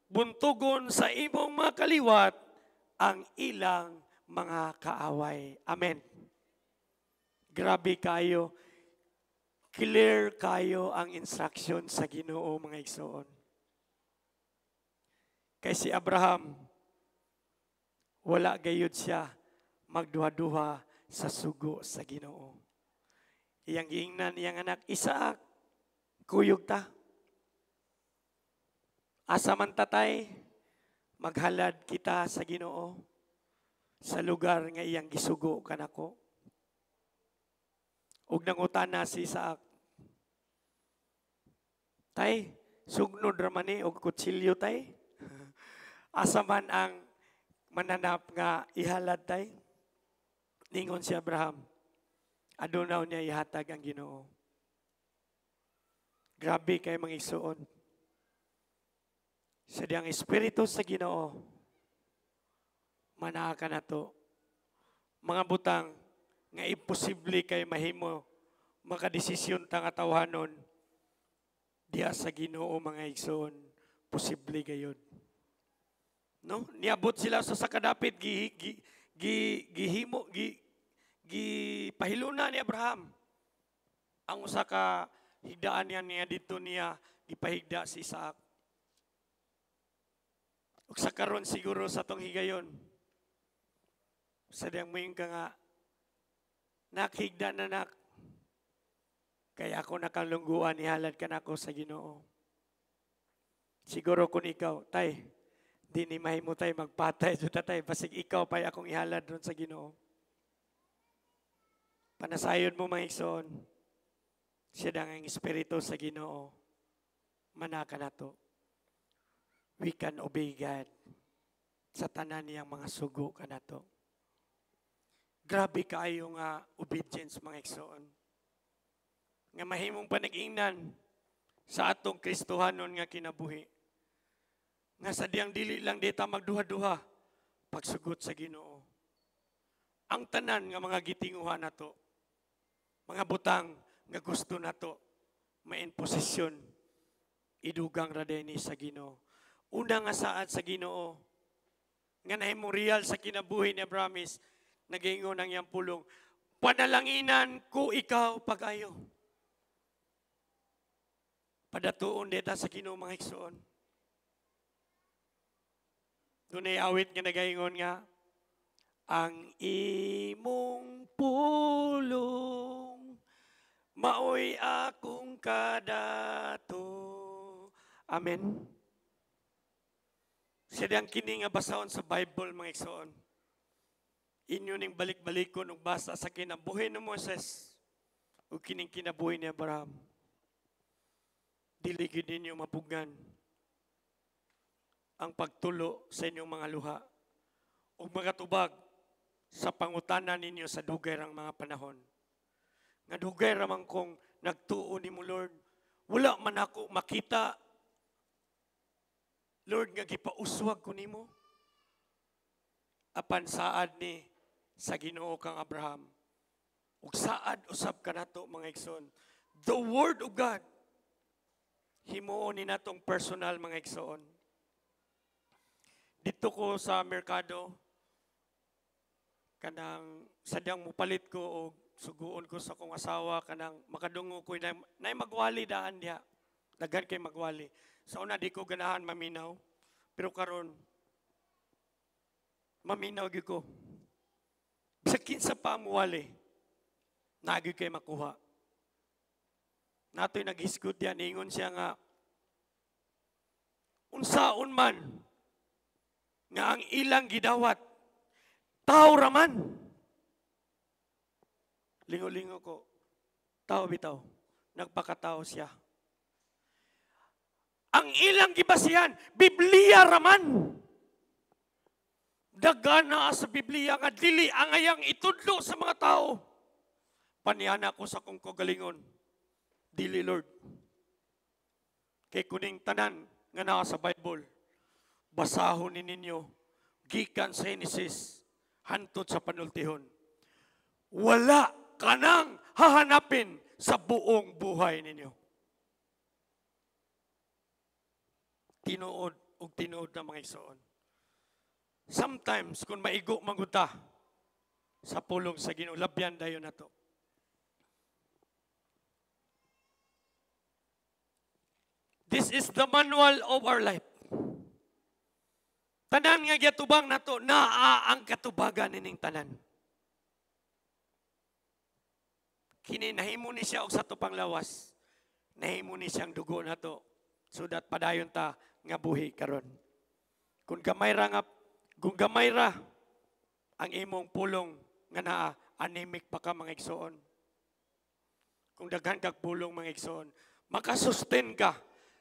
Buntugon sa imong mga kaliwat ang ilang mga kaaway. Amen. Grabe kayo. Clear kayo ang instruction sa Ginoo mga igsoon. Kay si Abraham, wala gayud siya magduha-duha sa sugo sa Ginoo. Iyang giingnan iyang anak Isaac, kuyog ta. Asa man tatay, maghalad kita sa Ginoo sa lugar nga iyang gisugo kanako. Ug nangutana si Isaac, tay, sugnod ra man ni og kutsilyo tay. Asa man ang mananap nga ihalad tay? Ningon si Abraham, adunaw niya ihatag ang Ginoo. Grabe kay mga igsoon. Sa diyang espiritu sa Ginoo, manaa ka na to. Mga butang nga imposible kay mahimo makadesisyon tang atawhanon, diya sa Ginoo mga igsoon, posible gayud. No? Niabot sila sa sakadapit, gipahiluna ni Abraham. Ang usa ka higdaan niya dito niya gipahigda si Isaac. Ug sa karon siguro sa tong higayon, sa diyang moing ka nga, nakhigda na nak, kaya ako nakalungguan, ihalad ka na ako sa Ginoo. Siguro kung ikaw, tay, di ni mahimo tay magpatay, tay, basig ikaw pa akong ihalad ron sa Ginoo. Panasayon mo mga igsoon, siya dang ang espiritu sa Ginoo, manaka na to. We can obey God sa tanan niyang mga sugo ka na to. Grabe kaayo nga obedience mga igsoon. Nga mahimong panag-ingnan sa atong Kristohanon nga kinabuhi. Nga sa diyang dili lang dita magduha-duha pagsugot sa Ginoo. Ang tanan nga mga gitinguhan na to, mga butang nga gusto na to, main posisyon, idugang radeni sa Ginoo. Una nga saad sa Ginoo, nga nahimong real sa kinabuhi ni Abraham, nag-ingon ang iyang pulong, panalanginan ko ikaw pag-ayo. Padatuon dita sa Ginoo mga igsoon. Doon ay awit nga nag-ingon nga, ang imong pulong, maoy akong kadato. Amen. Siya diyang kini nga basahon sa Bible mga igsoon. Inyo ning balik-balikon ug basa sa kinabuhi ni Moses ug kining kinabuhi ni Abraham. Dili gid ninyo mapugnan ang pagtulo sa inyong mga luha ug magatubag sa pangutanan ninyo sa dugay rang mga panahon. Nga dugay ramang kong nagtuo nimo Lord, wala man ako makita Lord nga gipauswag ko nimo. Apan saad ni sa Ginoo kang Abraham. Ug saad usab kanato mga igsoon. The word of God himuon ni natong personal mga igsoon. Dito ko sa merkado kanang sadyang mupalit ko og suguon ko sa akong asawa kanang makadungo ko na magwali daan diha. Daghan kay magwali. Sa una di ko ganahan maminaw, pero karon maminaw gyud ko. Sa kinsa pa muwali, nagi kay makuha. Natoy naghisgot yan, ingon siya nga, unsaon man, nga ang ilang gidawat, tao raman. Lingo-lingo ko, tao bitaw, nagpakatao siya. Ang ilang gibasihan, Biblia raman. Dagana sa Biblia nga dili angayang itudlo sa mga tao. Paniyana ko sa kong kagalingon. Dili Lord. Kay kuning tanan nga naa sa Bible. Basahon ni ninyo gikan sa Genesis hantod sa panultihon. Wala kanang hahanapin sa buong buhay ninyo. Tinuod ug tinuod na mga igsoon. Sometimes, kung maigo maguta sa pulong sa Ginoo, labyan dayon nato. This is the manual of our life. Tanan nga gyatubang nato, naa ang katubagan nining tanan. Kini nahimo ni siya og sa tupang lawas. Nahimo ni siyang dugo nato so that padayon ta nga buhi karon. Kung gamay ra ang imong pulong nga naa, anemic pa ka mga igsoon. Kung daghan kag pulong mga igsoon, makasustain ka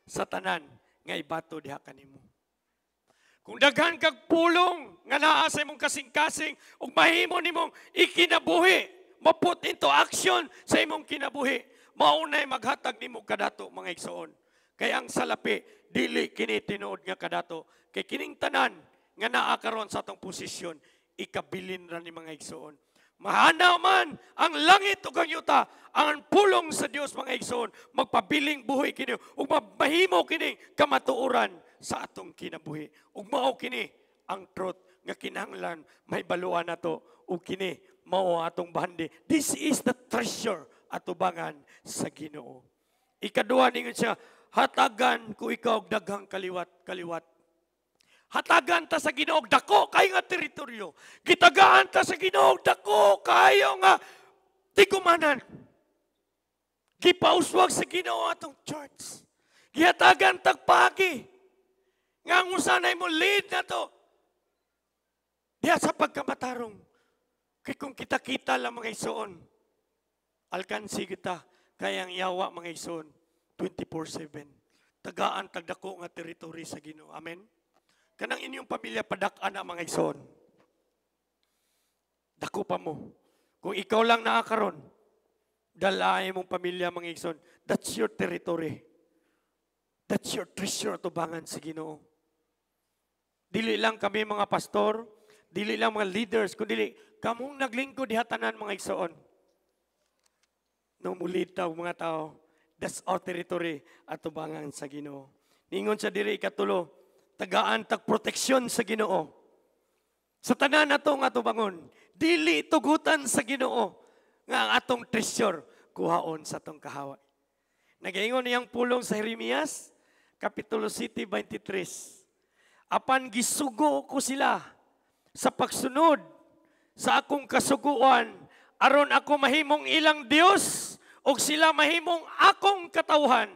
sa tanan nga ibato diha kanimo. Kung daghan kag pulong nga naa sa imong kasing-kasing ug mahimo nimong ikinabuhi, ma-put into action sa imong kinabuhi, maunay maghatag nimo kadato mga igsoon. Kay ang salapi dili kini tinuod nga kadato, kay kining tanan nga naa karon sa atong posisyon, ikabilin ra ni mga igsoon. Mahana man ang langit ug ang yuta, ang pulong sa Dios mga igsoon, magpabiling buhi kini ug mahimo kini kamatuoran sa atong kinabuhi. Ug mao kini ang truth nga kinahanglan may baluan nato ug kini mao atong bahandi. This is the treasure atubangan sa Ginoo. Ikaduha ningon siya, hatagan ko ikaw og daghang kaliwat. Hatagan ta sa Ginoo dako kay nga teritoryo. Gitagaan ta sa Ginoo dako kayo nga tigumanan. Gipauswag sa Ginoo atong church. Gihatagan tagpagi. Nga ang usanay mo lead na to. Diya sa pagkamatarong. Kay kung kita-kita lang mga igsoon, alkansi kita kayang yawa mga igsoon 24/7. Tagaan tagdako nga teritoryo sa Ginoo. Amen. Kanang inyong pamilya padak-an na mga igsoon. Dako pa mo. Kung ikaw lang nakakaroon, dalaay mong pamilya mga igsoon. That's your territory. That's your treasure tubangan sa Ginoo. Dili lang kami mga pastor, dili lang mga leaders, kundi kamong naglingkod diha tanan mga igsoon. No mulita og mga tao, that's our territory at tubangan sa Ginoo. Ningon sa diri ikatulo, tagaan tag proteksyon sa Ginoo. Sa tanan nato nga tubangon, dili tugutan sa Ginoo nga ang atong treasure kuhaon sa atong kahaway. Nagaingon niyang pulong sa Jeremias kapitulo 7:23. Apan gisugo ko sila sa pagsunod sa akong kasuguan aron ako mahimong ilang Dios ug sila mahimong akong katawhan.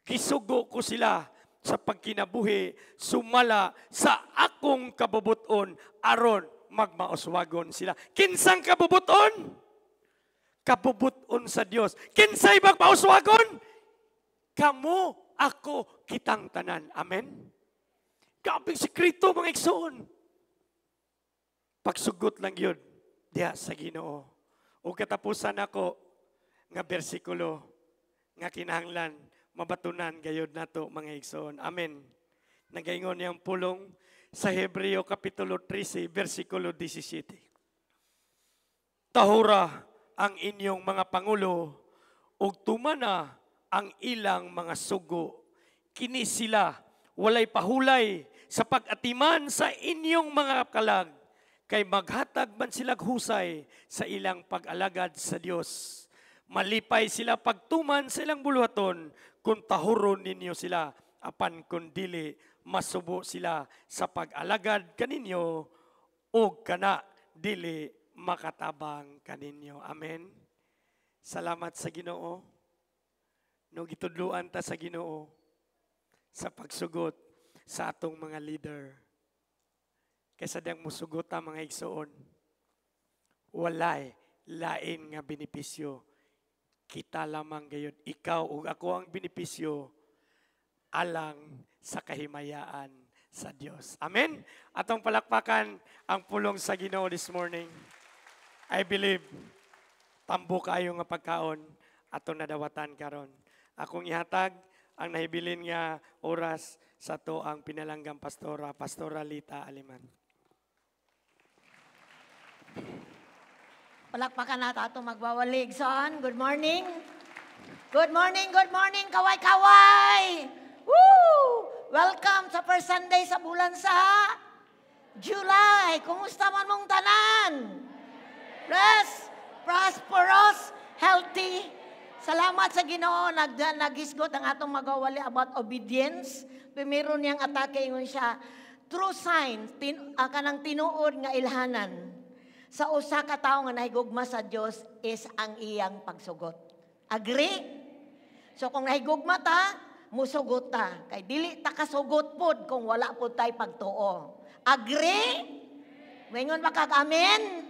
Gisugo ko sila sa pagkinabuhi, sumala sa akong kabubuton aron magmauswagon sila. Kinsang kabubuton? Kabubuton sa Dios. Kinsay magmauswagon? Kamu, ako, kitang tanan. Amen? Kaping sikrito mga igsoon. Pagsugot lang yun, diha sa Ginoo. O katapusan ako, nga bersikulo, nga kinahanglan, mabatunan gayod nato mga igsoon. Amen. Nagaingon niyang pulong sa Hebreo Kapitulo 13, versikulo 17. Tahura ang inyong mga pangulo, ug tumana ang ilang mga sugo. Kini sila, walay pahulay, sa pag-atiman sa inyong mga kalag, kay maghatag man silang husay sa ilang pag-alagad sa Dios. Malipay sila pagtuman sa ilang buluhaton, kung tahuron ninyo sila, apan kung dili, masubo sila sa pag-alagad kaninyo, o kana dili makatabang kaninyo. Amen. Salamat sa Ginoo. No gitudluan ta sa Ginoo sa pagsugot sa atong mga leader. Kaysa diyang musugot ta mga igsoon, walay lain nga benepisyo. Kita lamang gayon, ikaw o ako ang benepisyo alang sa kahimayaan sa Dios. Amen? Atong palakpakan ang pulong sa Ginoo this morning. I believe, tambo kayo nga pagkaon atong nadawatan karon. Akong ihatag ang nahibilin nga oras sa to ang pinalanggang Pastora Lita Aliman. Palakpakan nato ato magwawalig son. Good morning. Good morning, good morning, kaway-kaway. Woo! Welcome sa first Sunday sa bulan sa July. Kumusta man mong tanan? Blessed, prosperous, healthy. Salamat sa Ginoo, nagisgot ang atong magawali about obedience. Meron niyang atake ingon siya, true sign, kanang tinuod nga ilhanan sa usa ka tawo nga nahigugma sa Dios is ang iyang pagsugot. Agree? So kung nahigugma ta, musugot ta. Kay dili ta kasugot pod kung wala pod tay pagtuo. Agree? Wengon ba kag amen?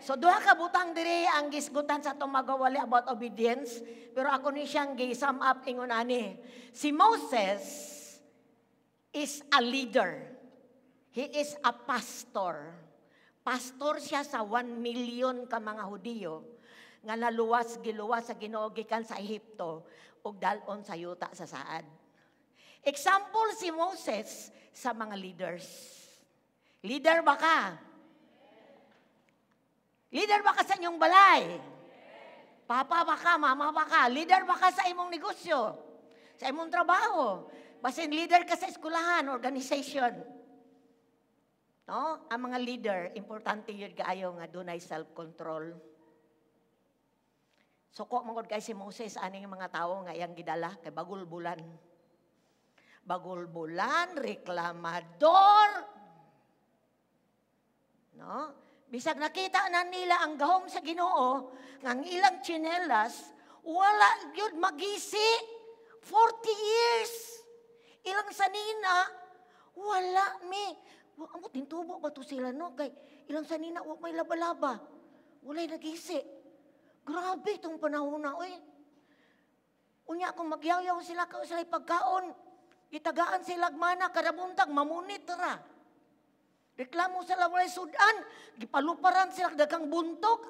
So duha ka butang diri ang gisgutan sa atong magawali about obedience, pero ako ni siyang gi-sum up ingon ani. Si Moses is a leader. He is a pastor. Pastor siya sa 1 million ka mga Hudiyo nga giluwas sa Ginoo gikan sa Ehipto ug dalon sa yuta sa saad. Example si Moses sa mga leaders. Leader ba ka? Leader ba ka sa inyong balay? Papa ba ka? Mama ba ka? Leader ba ka sa imong negosyo? Sa imong trabaho? Basin leader ka sa eskwelahan, organization. No? Ang mga leader, importante yun kaayo nga dunay self-control. Suko mongod kay si Moses, aning mga tao nga iyang gidala kay bagul-bulan. Bagul-bulan, reklamador. No? Bisag nakita na nila ang gahom sa Ginoo, ng ilang tsinelas, wala yun magisi. 40 years. Ilang sanina, wala mi. Amo tintubo ba to sila no? Kay ilang sanina, wala may laba-laba. Wala'y nagisi. Grabe itong panahon na, oy. Unya kung magyaw-yaw sila, sila'y pagkaon. Itagaan sila mana, karabuntag, mamunit ra. Reklamo sila walay sudan, gipaluparan sila dagang buntok,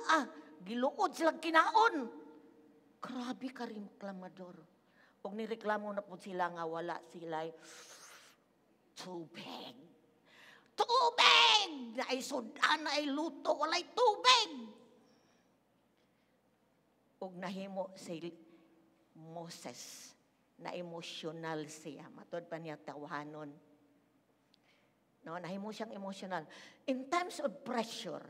giluod sila kinaon. Grabe ka rin reklamador. Pag nireklamo na po sila nga wala sila, tubig. Tubig! Na ay sudan, na ay luto, walay tubig. Pag nahimo si Moses, na emosyonal siya, matod pa niya tawahanon. No, nahimo siyang emotional. In times of pressure,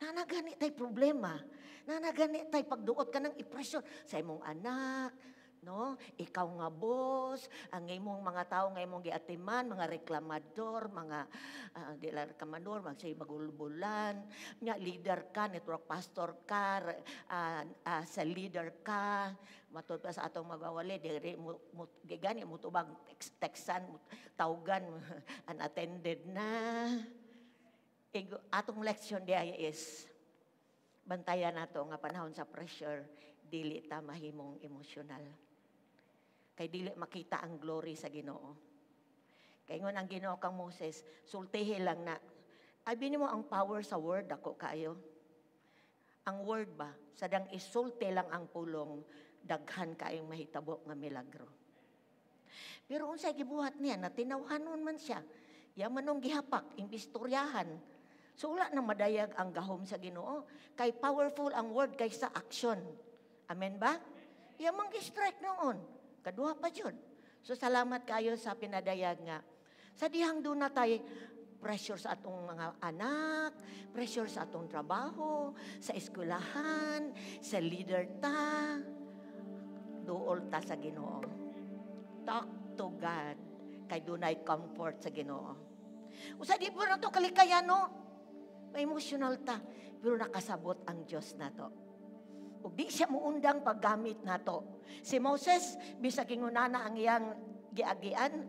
nanagani tay problema. Nanagani tay pagduot ka ng i-pressure sa imong anak, no? Ikaw nga boss, ang imong mga tao nga imong giatiman, mga reklamador, mga reklamador, magsay magulbulan, nya leader ka, network pastor ka, sa leader ka, matod pa sa atong magawali, gigani mo tubang textan, tawgan, unattended na. Atong leksyon diya is, bantayan nato nga panahon sa pressure, dili ta mahimong emosyonal. Kay dili makita ang glory sa Ginoo. Kay ngon ang Ginoo kang Moses, sultihi lang na, abi nimo ang power sa word ako kayo. Ang word ba, sadang isulti lang ang pulong, daghan kayong mahitabo nga milagro. Pero unsay gibuhat niya, natinawhanon man siya, yamanong gihapak, imbistoryahan. So wala nang madayag ang gahom sa Ginoo. Kay powerful ang word kaysa action. Amen ba? Yamang gi-strike noon. Kaduha pa yun. So salamat kayo sa pinadayag nga. Sa dihang doon na tayo, pressure sa atong mga anak, pressure sa atong trabaho, sa eskwelahan, sa leader ta. Duol ta sa Ginoo. Talk to God. Kay dunay comfort sa Ginoo. Usa di po na to kalikayan, no? May emotional ta. Pero nakasabot ang Diyos na to. Ug di siya muundang paggamit na to. Si Moses, bisag ingunana ang iyang giagian,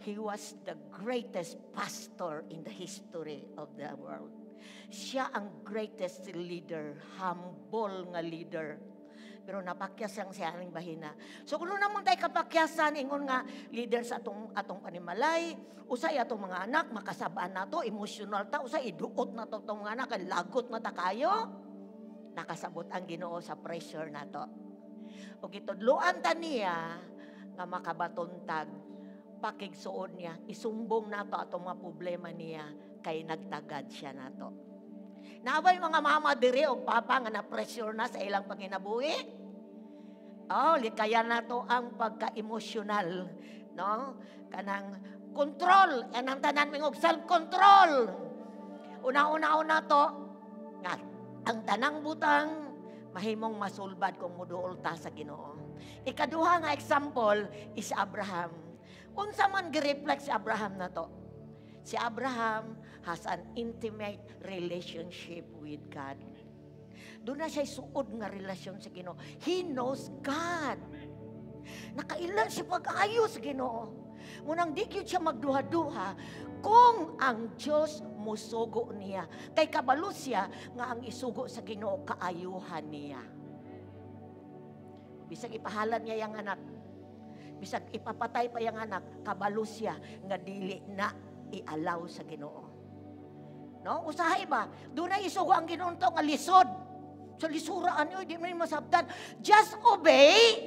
he was the greatest pastor in the history of the world. Siya ang greatest leader, humble nga leader. Pero napakyas lang siya aning bahina. So kung naman tayo kapakyasan, ingon nga leader sa atong panimalay, usay atong mga anak, makasabaan na to, emotional ta, usay iduot na to itong mga anak, lagot na ta kayo, nakasabot ang Ginoo sa pressure na to. O gitudloan ta niya, nga makabatontag, pakigsuon niya, isumbong na to atong mga problema niya, kay nagtagad siya na to. Naabay mga mama diri o papa nga na-pressure na sa ilang panginabuhi. Oh, likaya na to ang pagka-emosyonal, no? Kanang control, anang tanan mingog self-control. Una-una to, nga ang tanang butang mahimong masulbad kung muduol ta sa Ginoo. Ikaduha nga example is Abraham. Unsa man gi-reflect si Abraham na to? Si Abraham has an intimate relationship with God. Doon na siya suod nga relasyon sa Ginoo. He knows God. Nakailan siya pag-ayo sa Ginoo. Munang di gyud siya magduha-duha kung ang Dios musugo niya. Kay kabalo siya nga ang isugo sa Ginoo kaayuhan niya. Bisag ipahalan niya yang anak, bisag ipapatay pa yang anak, kabalo siya nga dili na i-allow sa Ginoo. No? Usahay ba? Doon na isugo ang Ginoo to nga lisod. Sa lisuraan nyo, di mo masabtan. Just obey.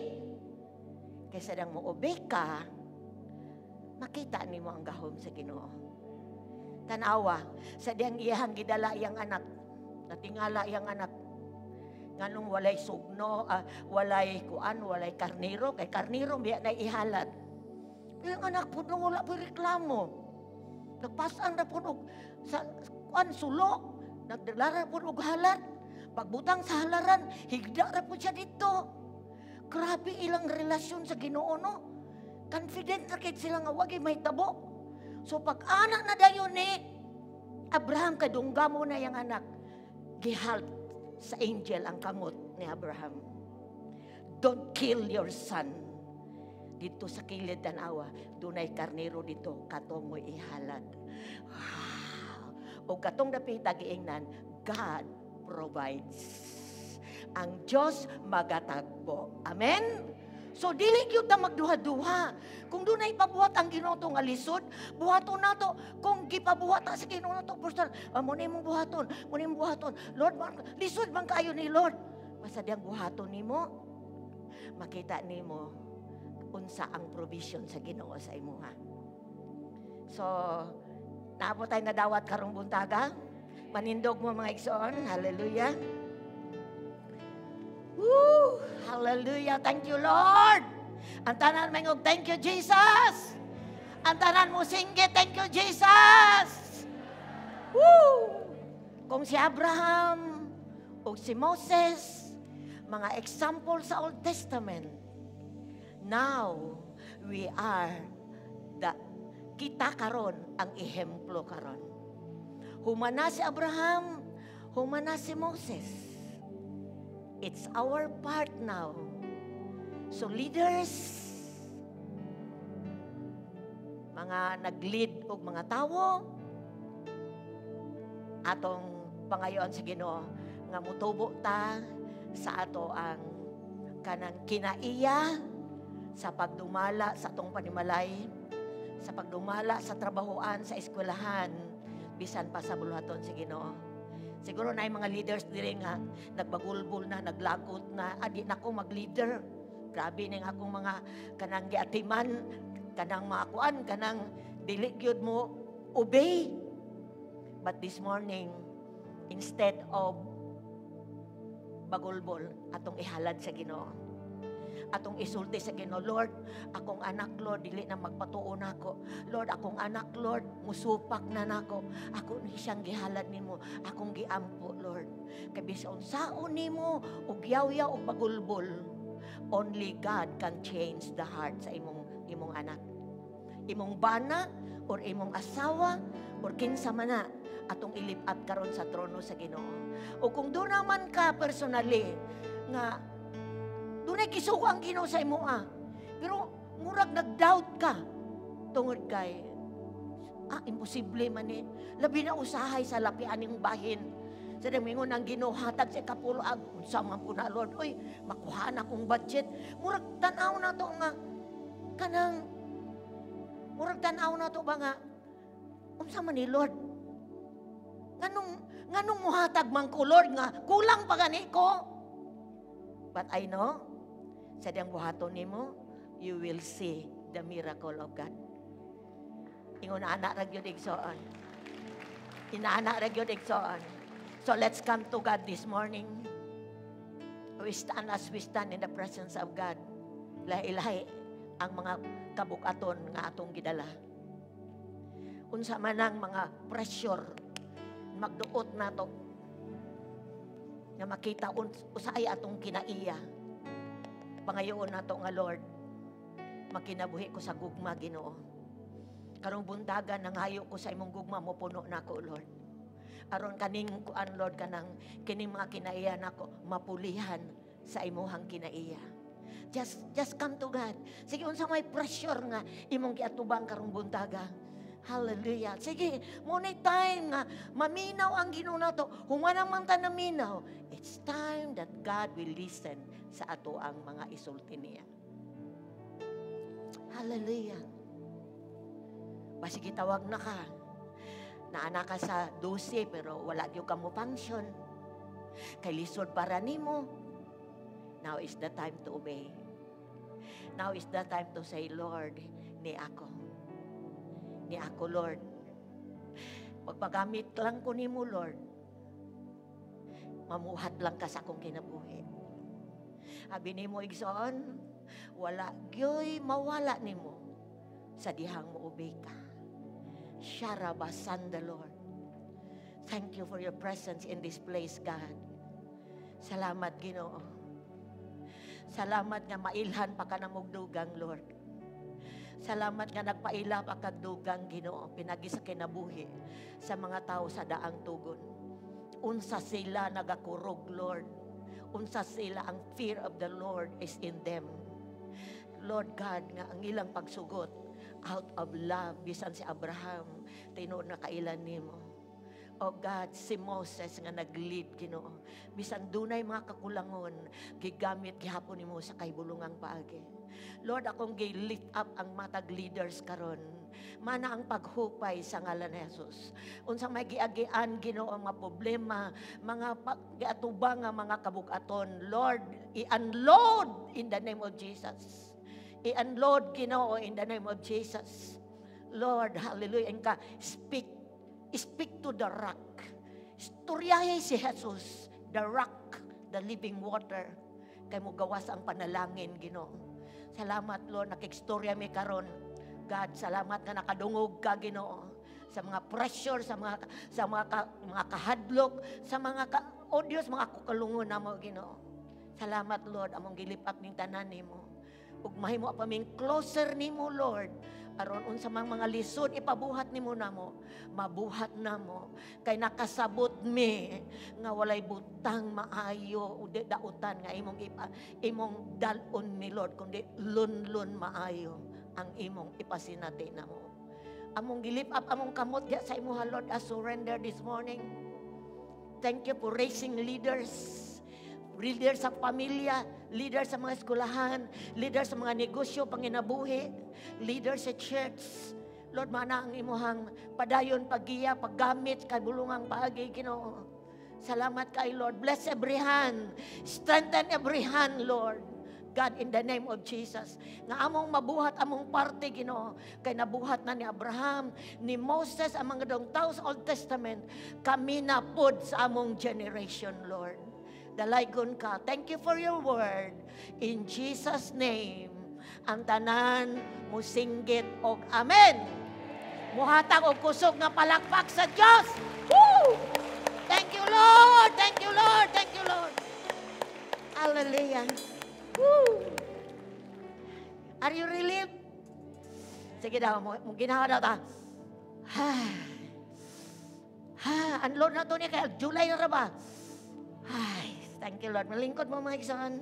Kaysa nang mo obey ka, makita ni mo ang gahom sa Ginoo. Tanawa, sa diyang iyang gidala iyang anak, natingala iyang anak, nganong walay sugno, walay kuan, walay karniro, kay karniro biya na ihalat. Pero ang anak po nung wala po reklamo. Nagpasan na po sa kuan sulo, nagdalara po halat. Pagbutang sa halaran, higda na po siya dito. Grabe ilang relasyon sa Ginoo, no? Confident na kahit sila nga wagi may tabo. So pag anak na dayon ni Abraham, kadungga mo na yung anak, gihalt sa angel ang kamot ni Abraham. Don't kill your son. Dito sa kilid tanawa, dunay karnero dito, katong mo ihalad. Wow! O katong dapita giingnan, God provides. Ang Diyos magatagbo. Amen? So dili gyud ta magduha-duha. Kung dunay pabuhat ang Ginoo nga lisod, buhaton nato. Kung gipabuhat ta sa Ginoo nato personal, mo nimong buhaton, mo nimong buhaton. Lord, lisod man kayo ni Lord. Masadyang buhaton nimo, makita nimo unsa ang provision sa Ginoo sa imuha. So, naabot tayo na dawat karong buntaga. Manindog mo mga igsoon. Hallelujah. Woo! Hallelujah. Thank you, Lord. Ang tanan mengog, thank you, Jesus. Ang tanan mo singgit, thank you, Jesus. Woo! Kung si Abraham o si Moses, mga example sa Old Testament, now we are kita karon ang ehemplo karon. Humana si Abraham, humana si Moses. It's our part now. So leaders, mga nag-lead og mga tawo, atong pangayoan sa Ginoo nga mutubo ta sa ato ang kanang kinaiya sa pagdumala sa atong panimalay, sa pagdumala sa trabahoan, sa eskwelahan, bisan pa sa buluhaton sa Ginoo. Siguro na yung mga leaders diri nga nagbagulbol na, naglagot na, adi na ko mag-leader. Grabe ning akong mga kanang giatiman, kanang mga kuan, kanang dili gyud mo obey. But this morning, instead of bagulbol, atong ihalad sa Ginoo, atong isulti sa Ginoo, Lord, akong anak, Lord, dili na magpatuo nako. Lord, akong anak, Lord, musupak na nako. Ako ni siyang gihalad nimo, akong giampo, Lord. Kay bisan saon nimo ug yaw-yaw ug bagulbol, only God can change the heart sa imong anak. Imong bana or imong asawa or kinsa man na atong ilipat karon sa trono sa Ginoo. O kung doon naman ka personally nga dunay kisuko ang Ginoo sa imo pero murag nag-doubt ka tungod kay imposible man ni labi na usahay sa lapian ning bahin. Sa mingon ang Ginoo hatag sa kapulo unsa man po na, Lord, oy makuha na kong budget. Murag tan-aw na to nga kanang murag tan-aw na to ba nga unsa man ni, Lord? Nganong muhatag man ko, Lord, nga kulang pa gani ko? But I know, sa diyang buhaton nimo, you will see the miracle of God. Ingon anak ra gyud igsoon. Inaanak ra gyud igsoon. So let's come to God this morning. We stand as we stand in the presence of God. Lahi-lahi ang mga kabukaton nga atong gidala. Unsa man ang mga pressure magduot na to nga makita usay atong kinaiya. Pangayoon na to nga, Lord, makinabuhi ko sa gugma, Ginoo. Karong buntagan nangayo ko sa imong gugma mo puno nako, Lord. Aron kaning kuan, Lord, kanang kining mga kinaiya nako mapulihan sa imuhang kinaiya. Just come to God. Sige, unsa may pressure nga imong giatubang karong buntaga. Hallelujah. Sige, muna'y time nga maminaw ang Ginoo nato. Humana man ta naminaw. It's time that God will listen sa ato ang mga isulti niya. Hallelujah. Basig tawag na ka. Naana ka sa 12 pero wala gyud ka mo function. Kay lisod para nimo. Now is the time to obey. Now is the time to say, Lord, ni ako, Lord. Pagpagamit lang ko nimo, Lord. Mamuhat lang ka sa akong kinabuhi. Abi nimo igsoon, wala gyoy mawala nimo sa dihang mo obey ka. Sharabasan the Lord. Thank you for your presence in this place, God. Salamat, Ginoo. Salamat nga mailhan pa ka na mugdugang, Lord. Salamat nga nagpaila pa kagdugang, Ginoo, pinagi sa kinabuhi sa mga tao sa daang tugon. Unsa sila nagakurog, Lord. Unsa sila ang fear of the Lord is in them. Lord God, nga ang ilang pagsugot out of love, bisan si Abraham, tinuod na kailan nimo. Oh God, si Moses nga nag-lead, Ginoo. Bisan dunay mga kakulangon, gigamit gihapon nimo sa kaybulungang paagi. Lord, akong gi-lift up ang matag leaders karon. Mana ang paghupay sa ngalan ni Jesus. Unsang may giagian, Ginoo, ang mga problema, mga giatubang nga mga kabugaton, Lord, i-unload in the name of Jesus. I-unload, Ginoo, in the name of Jesus. Lord, hallelujah, and ka speak to the rock. Istoryahe si Jesus, the rock, the living water. Kay mo gawas ang panalangin, Ginoo. Salamat, Lord, nakikstorya mi karon. God, salamat nga nakadungog ka, Ginoo, sa mga pressure, sa mga kahadlok, sa mga odious, mga kukalungon namo, Ginoo. Salamat, Lord, among gilipat ning tanan nimo. Ug mahimo pa ming closer nimo, Lord. Aron unsa mang mga lisod ipabuhat nimo namo, mabuhat namo. Kay nakasabot mi nga walay butang maayo o dautan nga imong dalon mi, Lord, kundi lunlun maayo ang imong ipasinati namo. Among gilip up among kamot sa imo, Lord, I surrender this morning. thank you for raising leaders. Leader sa pamilya, leader sa mga eskwelahan, leader sa mga negosyo, panginabuhi, leader sa church. Lord, mana ang imuhang padayon, paggiya, paggamit, kay bulungang paagi, Ginoo. Salamat kay Lord. Bless every hand. Strengthen every hand, Lord. God, in the name of Jesus. Nga among mabuhat, among parte, Ginoo. Kay nabuhat na ni Abraham, ni Moses, ang mga dong tao sa Old Testament. Kami na pod sa among generation, Lord. Dalaygon ka. Thank you for your word. In Jesus' name, ang tanan musinggit og amen. Muhatag og kusog nga palakpak sa Dios. Woo! Thank you, Lord. Thank you, Lord. Thank you, Lord. Hallelujah. Woo! Are you relieved? Sige daw, ginawa daw ta. Unload na to niya kaya July na ba? Ay, thank you, Lord. Malingkod mo, mga igsoon.